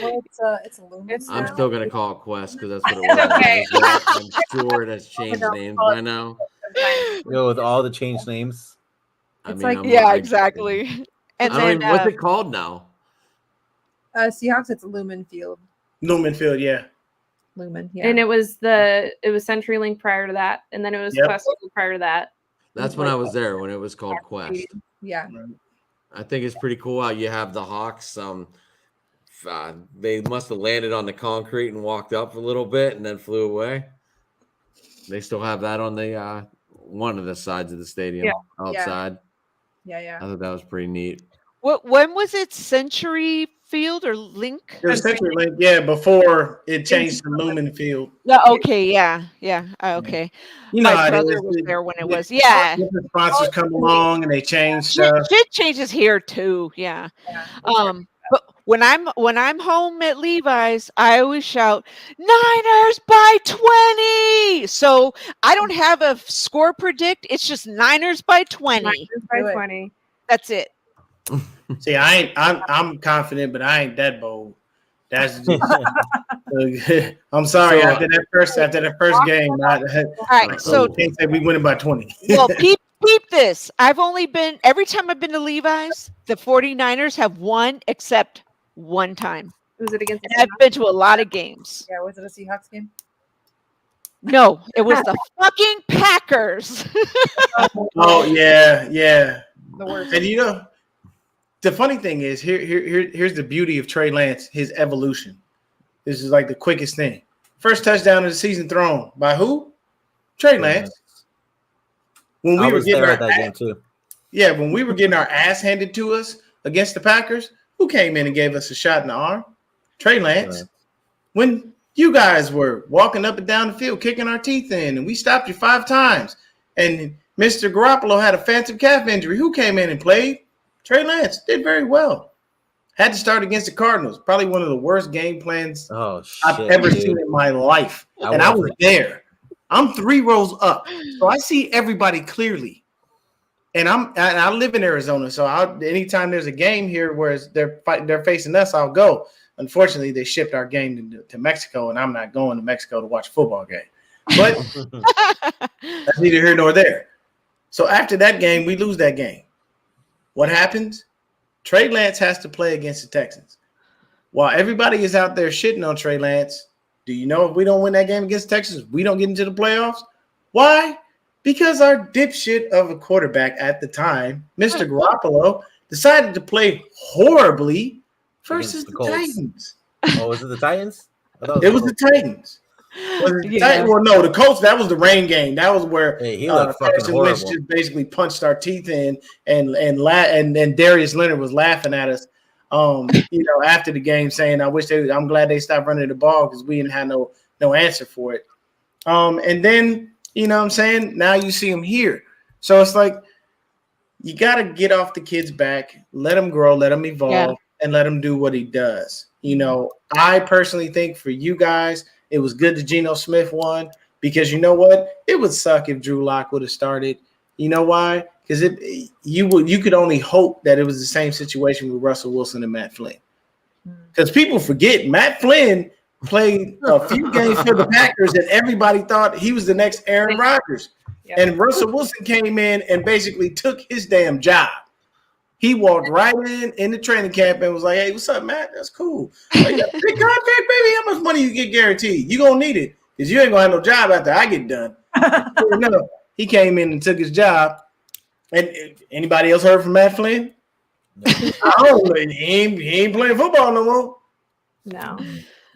Well, it's Luminous. I'm now. still gonna call it Quest because that's what it was. Okay. I'm sure it has changed names by now. With all the changed names. It's exactly. And I don't then even, what's it called now? Seahawks, it's Lumen Field. Newman Field, yeah. Lumen, yeah. And it was CenturyLink prior to that, and then it was Yep. Quest prior to that. That's when I was there when it was called Quest. yeah. I think it's pretty cool how you have the Hawks. They must have landed on the concrete and walked up a little bit and then flew away. They still have that on the one of the sides of the stadium outside. Yeah. I thought that was pretty neat. When was it? Century Field or Link? It was CenturyLink, yeah, before it changed to Lumen Field. Yeah. Okay. Yeah. Okay. You know My how it brother is. was there when it was. Yeah. Different sponsors come along and they change stuff. Shit changes here too. Yeah. But when I'm home at Levi's, I always shout Niners by 20. So I don't have a score predict. It's just Niners by 20. Niners by Do it. 20. That's it. See, I'm confident, but I ain't that bold. That's just, I'm sorry. So, after that first game, All right. So can't say we winning by 20. well, peep this. Every time I've been to Levi's, the 49ers have won except one time. Was it against? And I've been to a lot of games. Yeah, was it a Seahawks game? No, it was the fucking Packers. Oh yeah. The worst. And you know, the funny thing is, here's the beauty of Trey Lance, his evolution. This is like the quickest thing. First touchdown of the season thrown by who? Trey Lance. When I we were was getting there our at that game too. Yeah, when we were getting our ass handed to us against the Packers, who came in and gave us a shot in the arm? Trey Lance. Right. When you guys were walking up and down the field, kicking our teeth in, and we stopped you 5 times, and Mr. Garoppolo had a phantom calf injury, who came in and played? Trey Lance did very well. Had to start against the Cardinals. Probably one of the worst game plans Oh shit! I've ever dude. seen in my life. I And I was wasn't. there. I'm 3 rows up. So I see everybody clearly. And I live in Arizona. So anytime there's a game here where they're facing us, I'll go. Unfortunately, they shipped our game to Mexico, and I'm not going to Mexico to watch a football game. But that's neither here nor there. So after that game, we lose that game. What happens? Trey Lance has to play against the Texans. While everybody is out there shitting on Trey Lance, do you know if we don't win that game against Texas, we don't get into the playoffs? Why? Because our dipshit of a quarterback at the time, Mr. Garoppolo, decided to play horribly versus Against the the Colts. Titans. Oh, was it the Titans? I thought It was the Titans. Was it the Yeah. Titans? Well, no, the Colts, that was the rain game. That was where Hey, he looked fucking Carson Wentz horrible. just basically punched our teeth in, and Darius Leonard was laughing at us, after the game, saying, I'm glad they stopped running the ball because we didn't have no answer for it. And then, you know what I'm saying? Now you see him here. So it's like, you got to get off the kid's back, let him grow, let him evolve, and let him do what he does. You know, I personally think for you guys, it was good that Geno Smith won because you know what? It would suck if Drew Lock would have started. You know why? Because you could only hope that it was the same situation with Russell Wilson and Matt Flynn. Because people forget Matt Flynn played a few games for the Packers and everybody thought he was the next Aaron Rodgers. Yeah. And Russell Wilson came in and basically took his damn job. He walked right in the training camp and was like, "Hey, what's up, Matt? That's cool. Like, big contract, baby. How much money you get guaranteed? You gonna need it because you ain't gonna have no job after I get done." Sure enough, he came in and took his job. And anybody else heard from Matt Flynn? I don't know. He ain't playing football no more. No.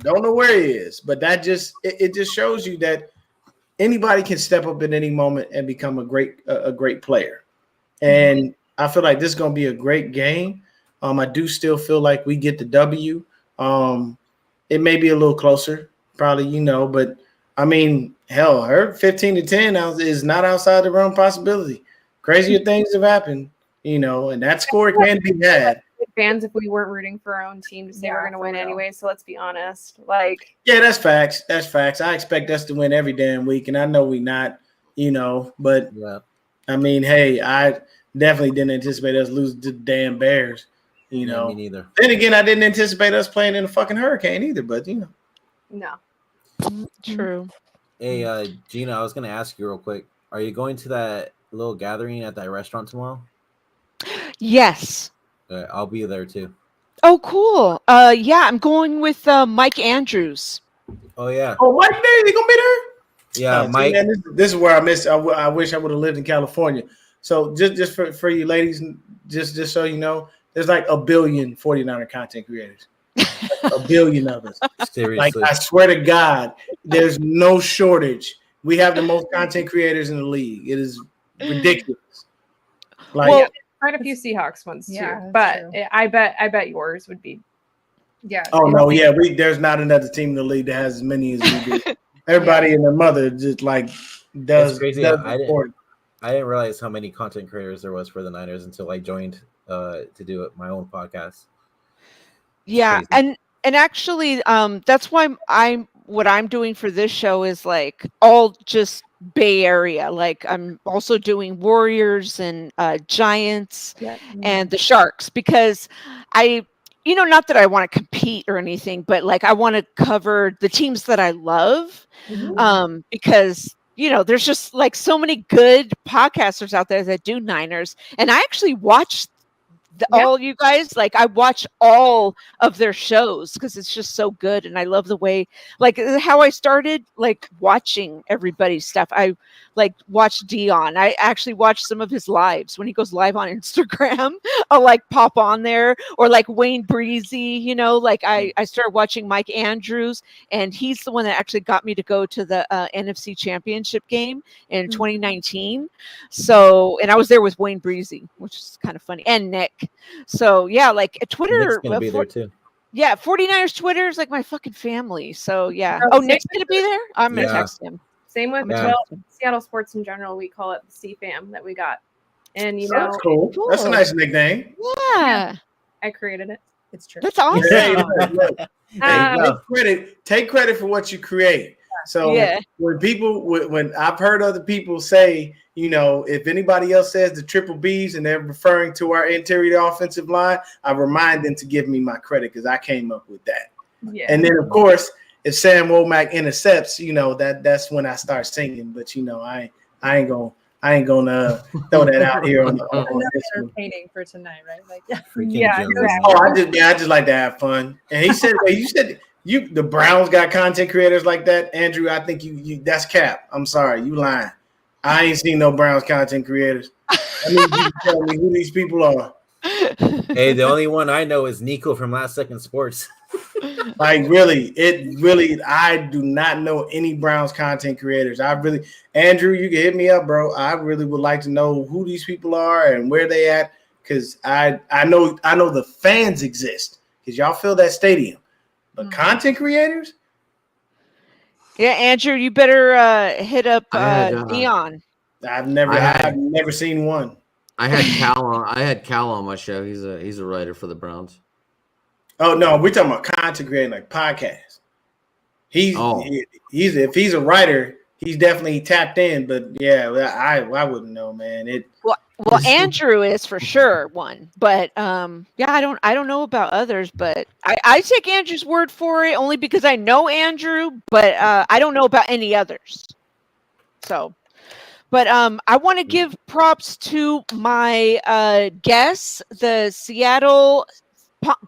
Don't know where he is. But that just it just shows you that anybody can step up at any moment and become a great player. And I feel like this is going to be a great game. I do still feel like we get the W. It may be a little closer, probably, but I mean, hell, her 15-10 is not outside the realm of possibility. Crazier things have happened, and that score can be had. Fans, if we weren't rooting for our own team to say we're going to win anyway, so let's be honest. Like, yeah, that's facts. That's facts. I expect us to win every damn week, and I know we not, but Yeah. I mean, hey, I definitely didn't anticipate us losing to the damn Bears, Yeah, me neither. Then again, I didn't anticipate us playing in a fucking hurricane either, but no. True. Hey, Gina, I was gonna ask you real quick. Are you going to that little gathering at that restaurant tomorrow? Yes. I'll be there too. Oh, cool. Yeah, I'm going with Mike Andrews. Oh yeah, Oh, Mike there, they gonna be there? yeah, See, Mike. man, this is where I miss. I wish I would have lived in California. So just for you ladies, just so you know, there's like a billion 49er content creators. A billion of us. Like Seriously, I swear to God, there's no shortage. We have the most content creators in the league. It is ridiculous. Like, Well, Quite a few Seahawks ones too, Yeah, that's but true. I bet yours would be. Yeah. oh no, yeah, there's not another team in the league that has as many as we do. Everybody and their mother just like it's crazy. does I report. didn't realize how many content creators there was for the Niners until I joined to do my own podcast. It's yeah, crazy. and actually, that's why what I'm doing for this show is like all just Bay Area. Like I'm also doing Warriors and Giants Yeah. and the Sharks because I, not that I want to compete or anything, but like I want to cover the teams that I love, because there's just like so many good podcasters out there that do Niners, and I actually watch all you guys. Like I watch all of their shows because it's just so good, and I love the way, like how I started like watching everybody's stuff. I like watched Deon. I actually watched some of his lives when he goes live on Instagram. I'll like pop on there, or like Wayne Breezy. Like I started watching Mike Andrews, and he's the one that actually got me to go to the NFC Championship game in 2019. So, and I was there with Wayne Breezy, which is kind of funny, and Nick. So yeah, like Nick's Twitter, gonna be there too. yeah, 49ers Twitter is like my fucking family. So yeah. Oh, Nick's gonna be there? I'm gonna Yeah. text him. Same with Yeah. Seattle sports in general. We call it the C fam that we got, and That's cool. That's a nice nickname. Yeah. I created it. It's true. That's awesome. Yeah, look, Um, take credit for what you create. So Yeah. when I've heard other people say, if anybody else says the triple Bs and they're referring to our interior offensive line, I remind them to give me my credit because I came up with that. Yeah. And then of course, if Sam Womack intercepts, that's when I start singing. But I ain't gonna throw that out here on this one. Entertaining for tonight, right? Like, yeah. Freaking Yeah, Jones. exactly. Oh, I just like to have fun. And he said, you said the Browns got content creators like that, Andrew. I think you that's cap. I'm sorry, you lying. I ain't seen no Browns content creators. I mean, you can tell me who these people are. Hey, the only one I know is Nico from Last Second Sports. Like really, I do not know any Browns content creators. Andrew, you can hit me up, bro. I really would like to know who these people are and where they at, because I know the fans exist because y'all fill that stadium, but content creators. Yeah, Andrew, you better hit up Deon. I've never seen one. I had Cal on my show. He's a writer for the Browns. Oh no, we're talking about content creating, like podcasts. He's if he's a writer, he's definitely tapped in. But yeah, I wouldn't know, man. Well, Andrew is for sure one, but yeah, I don't know about others, but I take Andrew's word for it only because I know Andrew, but I don't know about any others. So, but I want to give props to my guests, the Seattle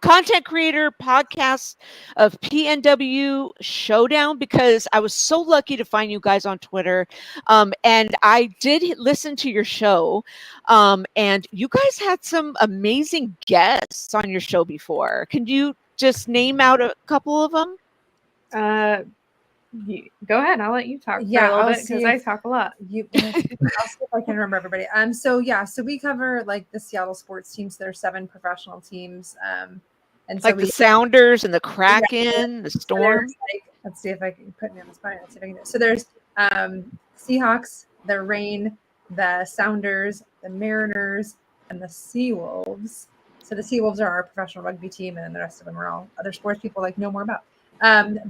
content creator podcast of PNW Showdown, because I was so lucky to find you guys on Twitter, and I did listen to your show, and you guys had some amazing guests on your show before. Can you just name out a couple of them? Go ahead. I'll let you talk for a little bit because I talk a lot. I'll see if I can remember everybody. So we cover like the Seattle sports teams. There are 7 professional teams. And so like the Sounders and the Kraken, the Storm. So let's see if I can put me on the spot. Let's see if I can. So there's Seahawks, the Reign, the Sounders, the Mariners, and the Seawolves. So the Seawolves are our professional rugby team, and then the rest of them are all other sports people know more about.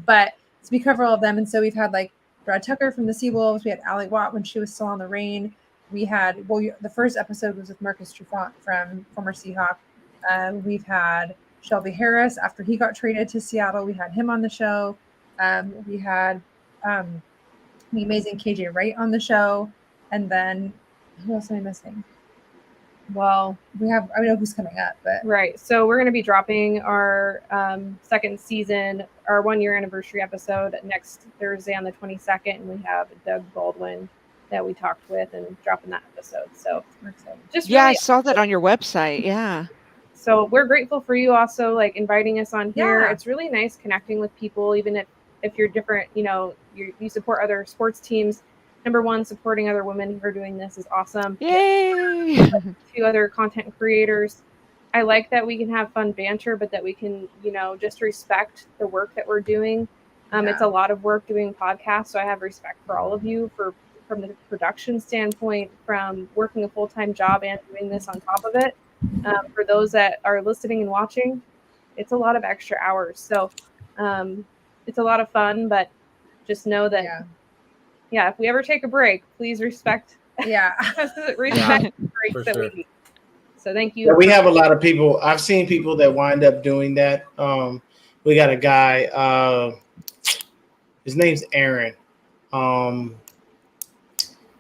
But so we cover all of them. And so we've had like Brad Tucker from the Seawolves. We had Allie Watt when she was still on the Reign. We had, the first episode was with Marcus Trufant from former Seahawk. We've had Shelby Harris after he got traded to Seattle. We had him on the show. We had the amazing KJ Wright on the show. And then who else am I missing? Well, I don't know who's coming up, but Right. So we're going to be dropping our second season, our 1 year anniversary episode next Thursday on the 22nd. And we have Doug Baldwin that we talked with and dropping that episode. So we're excited. just Yeah, I really, saw that on your website. Yeah. so we're grateful for you also like inviting us on here. Yeah. It's really nice connecting with people, even if you're different, you support other sports teams. Number one, supporting other women who are doing this is awesome. Yay. Few other content creators. I like that we can have fun banter, but that we can, just respect the work that we're doing. It's a lot of work doing podcasts, so I have respect for all of you from the production standpoint, from working a full-time job and doing this on top of it. For those that are listening and watching, it's a lot of extra hours. So it's a lot of fun, but just know that, if we ever take a break, please respect respect the breaks that we need. So thank you. Yeah, we have a lot of people. I've seen people that wind up doing that. We got a guy. His name's Aaron.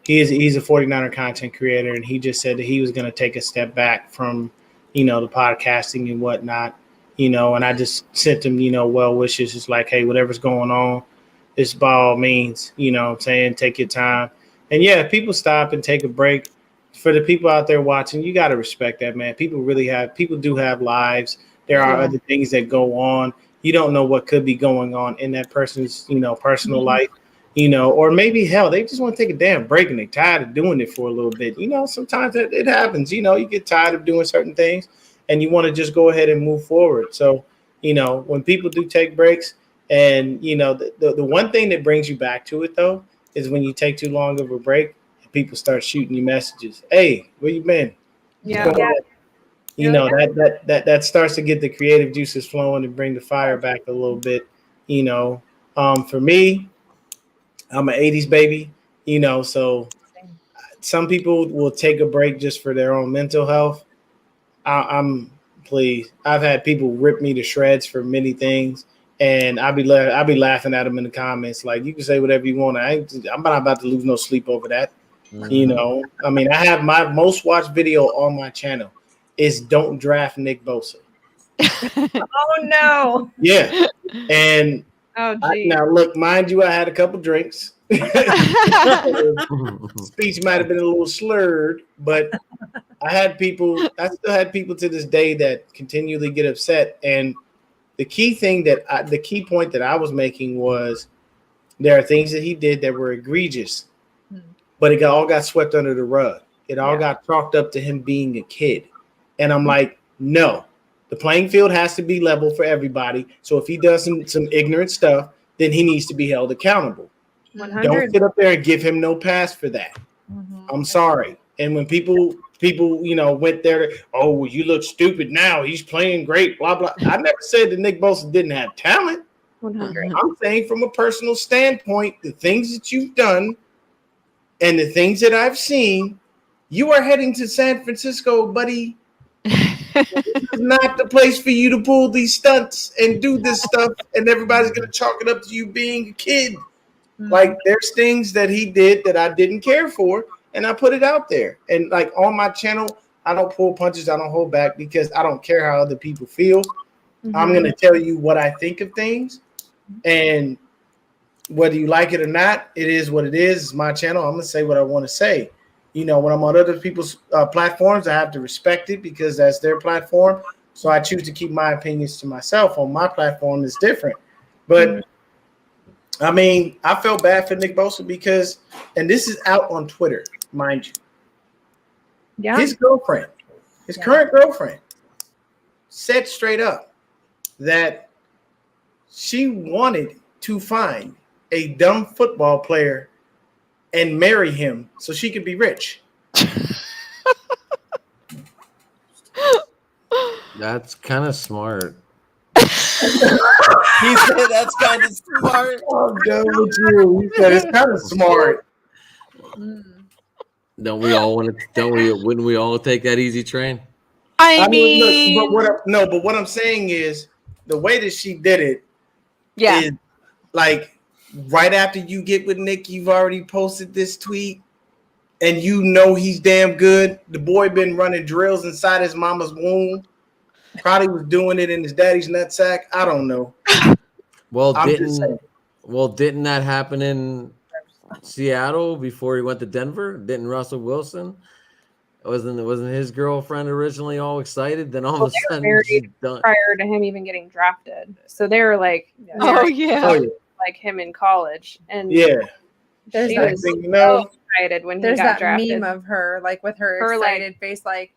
He's a 49er content creator, and he just said that he was going to take a step back from, the podcasting and whatnot. And I just sent him, well wishes. It's like, hey, whatever's going on, it's by all means, what I'm saying, take your time. And yeah, people stop and take a break. For the people out there watching, you got to respect that, man. People do have lives. There are other things that go on. You don't know what could be going on in that person's, personal life, or maybe hell, they just want to take a damn break and they're tired of doing it for a little bit. Sometimes it happens, you get tired of doing certain things and you want to just go ahead and move forward. So, when people do take breaks and, the one thing that brings you back to it though, is when you take too long of a break, people start shooting you messages. Hey, where you been? Yeah. That starts to get the creative juices flowing and bring the fire back a little bit. For me, I'm an 80s baby, so some people will take a break just for their own mental health. I've had people rip me to shreds for many things. And I'll be laughing at them in the comments. Like, you can say whatever you want. I'm not about to lose no sleep over that. I have my most watched video on my channel is don't draft Nick Bosa. Oh no. Yeah. And now look, mind you, I had a couple drinks. Speech might have been a little slurred, but I still had people to this day that continually get upset. And the key point that I was making was there are things that he did that were egregious. But it all got swept under the rug. It all got chalked up to him being a kid. And I'm like, no, the playing field has to be level for everybody. So if he does some ignorant stuff, then he needs to be held accountable. 100. Don't sit up there and give him no pass for that. I'm sorry. And when people went there, well, you look stupid now. He's playing great, blah, blah. I never said that Nick Bosa didn't have talent. 100. I'm saying from a personal standpoint, the things that you've done and the things that I've seen, you are heading to San Francisco, buddy. This is not the place for you to pull these stunts and do this stuff, and everybody's going to chalk it up to you being a kid. Like, there's things that he did that I didn't care for, and I put it out there. And, like, on my channel, I don't pull punches, I don't hold back because I don't care how other people feel. I'm going to tell you what I think of things, and whether you like it or not, it is what it is. It's my channel. I'm going to say what I want to say. When I'm on other people's platforms, I have to respect it because that's their platform. So I choose to keep my opinions to myself. On my platform, it's different. But, I felt bad for Nick Bosa because, and this is out on Twitter, mind you. Yeah. His girlfriend, his current girlfriend, said straight up that she wanted to find a dumb football player and marry him so she could be rich. That's kind of smart. He said that's kind of smart. I'm done with you. He said it's kind of smart. Don't we all want to? Wouldn't we all take that easy train? I mean, look, but what I'm saying is the way that she did it is like right after you get with Nick, you've already posted this tweet. and you know he's damn good. The boy been running drills inside his mama's womb. Probably was doing it in his daddy's nutsack. I don't know. Well, I'm just saying. didn't that happen in Seattle before he went to Denver? Didn't Russell Wilson? Wasn't his girlfriend originally all excited? Then all of a sudden Married she's done. prior to him even getting drafted, so they were like, Oh married yeah. Oh yeah, like him in college, and yeah. There's she that, was You know, so excited when he there's got that drafted. meme of her like with her Her, like- excited face, like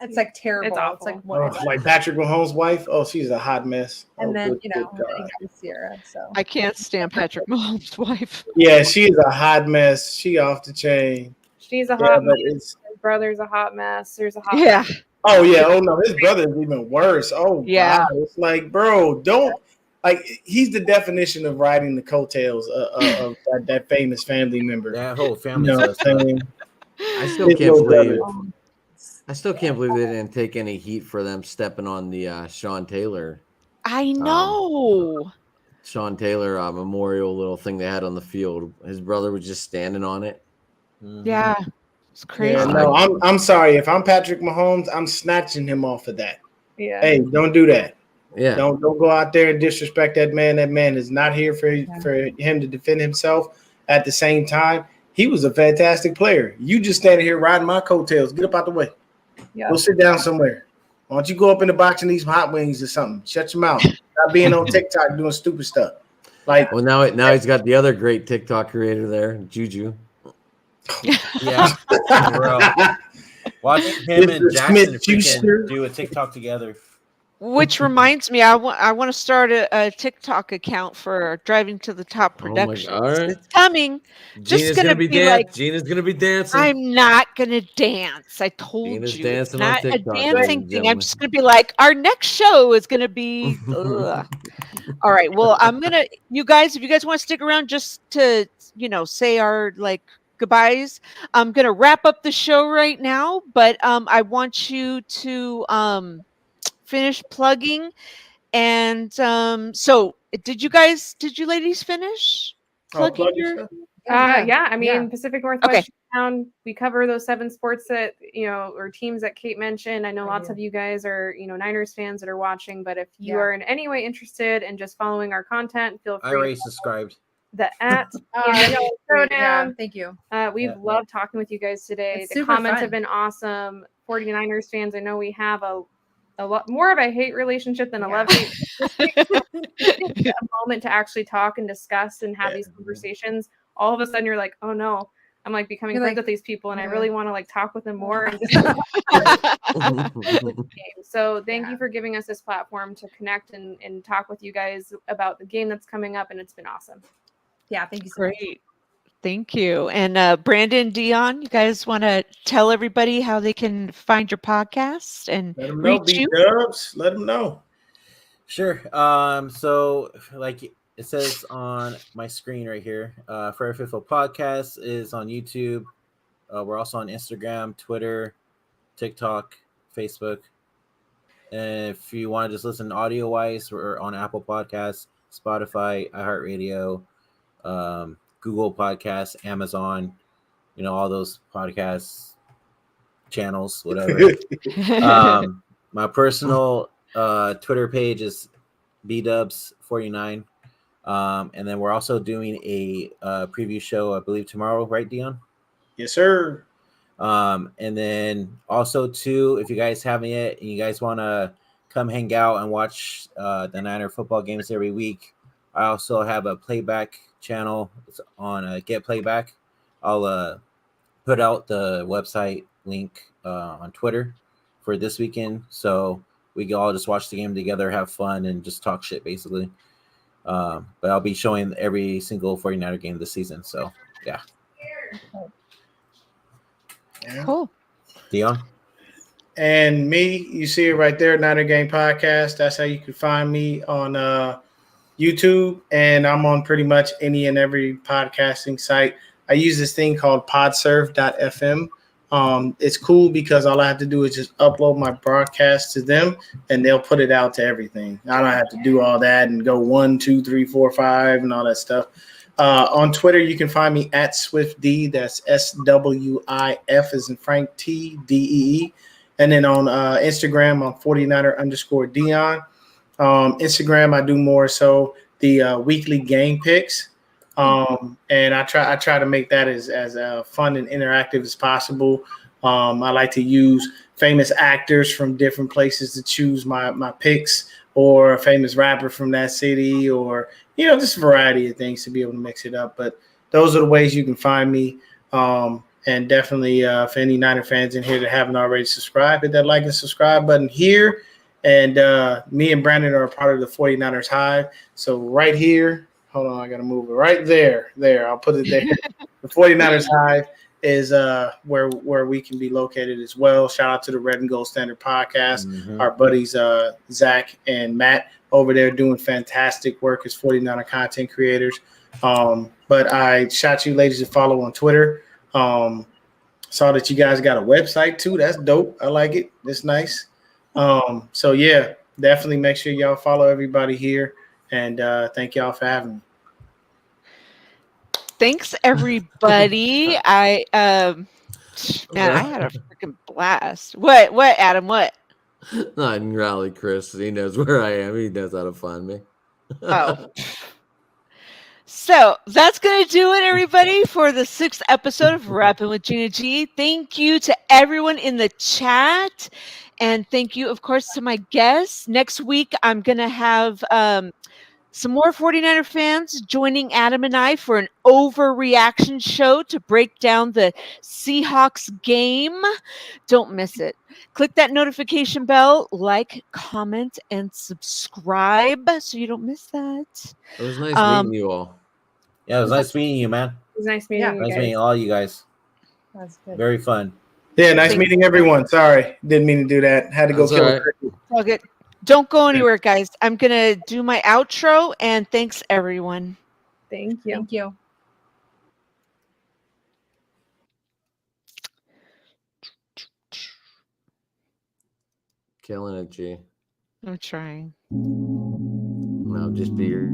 it's like terrible. It's awful. like what? like Patrick Mahomes' wife. Oh, she's a hot mess. And Oh, then good then God. he got Sierra. So I can't stand Patrick Mahomes' wife. Yeah, she is a hot mess. She off the chain. She's a Yeah, hot but mess. it's His brother's a hot mess. There's a hot Yeah. mess. oh yeah, oh no, his brother is even worse. Oh Yeah. God, it's like, bro, don't like he's the definition of riding the coattails of that famous family member. That whole You family know does what I'm stuff. saying? I still His can't little believe brother. I still can't believe they didn't take any heat for them stepping on the Sean Taylor I know. memorial little thing they had on the field. His brother was just standing on it. Mhm. Yeah. It's crazy. Yeah, no, I'm sorry. If I'm Patrick Mahomes, I'm snatching him off of that. Yeah. Hey, don't do that. Yeah. Don't go out there and disrespect that man. That man is not here for him to defend himself. At the same time, he was a fantastic player. You just standing here riding my coattails. Get up out the way. Yeah. Go sit down somewhere. Why don't you go up in the box and eat some hot wings or something? Shut your mouth. Stop being on TikTok doing stupid stuff. Like, Well, now he's got the other great TikTok creator there, Juju. Yeah, bro. Watch him and Mr. Jackson Smith-Schuster. freaking do a TikTok together. Which reminds me, I want to start a TikTok account for Driving to the Top Oh my Productions. God. All right. It's coming. Just Gina's gonna be be like, Gina's gonna be dancing. I'm not gonna dance. I told Gina's you, it's dancing on not a TikTok, ladies dancing and thing. I'm gentlemen. just gonna be like, our next show is gonna be. Ugh. All right. Well, you guys, if you guys want to stick around just to, say our goodbyes, I'm gonna wrap up the show right now. But I want you to finish plugging. And so did you ladies finish plugging plug your? yourself. Yeah. I mean, Yeah. Pacific Northwest Okay. Showdown, we cover those 7 sports that, or teams that Kate mentioned. I know I lots do. of you guys are, Niners fans that are watching, but if you Yeah. are in any way interested in just following our content, feel I free already to subscribed. the at yeah, Showdown. thank you. We've Yeah. loved talking with you guys today. It's The super comments fun. have been awesome. 49ers fans, I know we have a lot more of a hate relationship than a Yeah. love-hate. A moment to actually talk and discuss and have these conversations. All of a sudden, you're like, oh no, I'm becoming You're friends like, with these people, and I yeah. really want to talk with them more. And just so thank you for giving us this platform to connect and talk with you guys about the game that's coming up, and it's been awesome. Yeah, thank you so much. Great. Thank you. And Brandon, Deon, you guys want to tell everybody how they can find your podcast and Let them know, reach you? B-Dubs. Let them know. Sure. So like it says on my screen right here, Fair Fitful Podcast is on YouTube. We're also on Instagram, Twitter, TikTok, Facebook. And if you want to just listen audio wise, we're on Apple Podcasts, Spotify, iHeartRadio, Google Podcasts, Amazon, all those podcast channels, whatever. My personal Twitter page is bdubs49. And then we're also doing a preview show, I believe, tomorrow, right, Deon? Yes, sir. And then also, too, if you guys haven't yet and you guys want to come hang out and watch the Niner football games every week, I also have a playback channel. It's on Get Playback. I'll put out the website link on Twitter for this weekend. So we can all just watch the game together, have fun, and just talk shit, basically. But I'll be showing every single 49er game this season. So, yeah. Cool. Deon? And me, you see it right there, Niner Gang Podcast. That's how you can find me on YouTube. And I'm on pretty much any and every podcasting site. I use this thing called podserve.fm. It's cool because all I have to do is just upload my broadcast to them and they'll put it out to everything. I don't have to do all that and go 1, 2, 3, 4, 5 and all that stuff. On Twitter, you can find me at SwiftD. That's SWIF as in Frank T DEE. And then on Instagram, I'm 49er_Deon. Instagram, I do more so the weekly game picks. And I try to make that as fun and interactive as possible. I like to use famous actors from different places to choose my picks, or a famous rapper from that city, or just a variety of things to be able to mix it up. But those are the ways you can find me. And definitely, for any Niner fans in here that haven't already subscribed, hit that like and subscribe button here. And me and Brandon are a part of the 49ers Hive. So right here, hold on, I got to move it right there. There, I'll put it there. The 49ers Hive is where we can be located as well. Shout out to the Red and Gold Standard Podcast. Mhm. Our buddies Zach and Matt over there doing fantastic work as 49er content creators. But I shot you ladies to follow on Twitter. Saw that you guys got a website too. That's dope. I like it. It's nice. So yeah, definitely make sure y'all follow everybody here. And thank y'all for having me. Thanks, everybody. I man, I had a freaking blast. What, Adam? What? Not in Rally, Chris. He knows where I am. He knows how to find me. Oh. So that's going to do it, everybody, for the 6th episode of Rapping with Gina G. Thank you to everyone in the chat. And thank you, of course, to my guests. Next week, I'm going to have some more 49er fans joining Adam and I for an overreaction show to break down the Seahawks game. Don't miss it. Click that notification bell, like, comment, and subscribe so you don't miss that. It was nice meeting you all. Yeah, it was nice meeting you, man. It was nice meeting you Nice guys. meeting all you guys. That's good. Very fun. Yeah, nice Thank meeting everyone. Sorry, didn't mean to do that. Had to go That's kill all a right. turkey. All good. Don't go anywhere, guys. I'm going to do my outro, and thanks, everyone. Thank you. Thank you. Killing it, G. I'm trying. No, just be your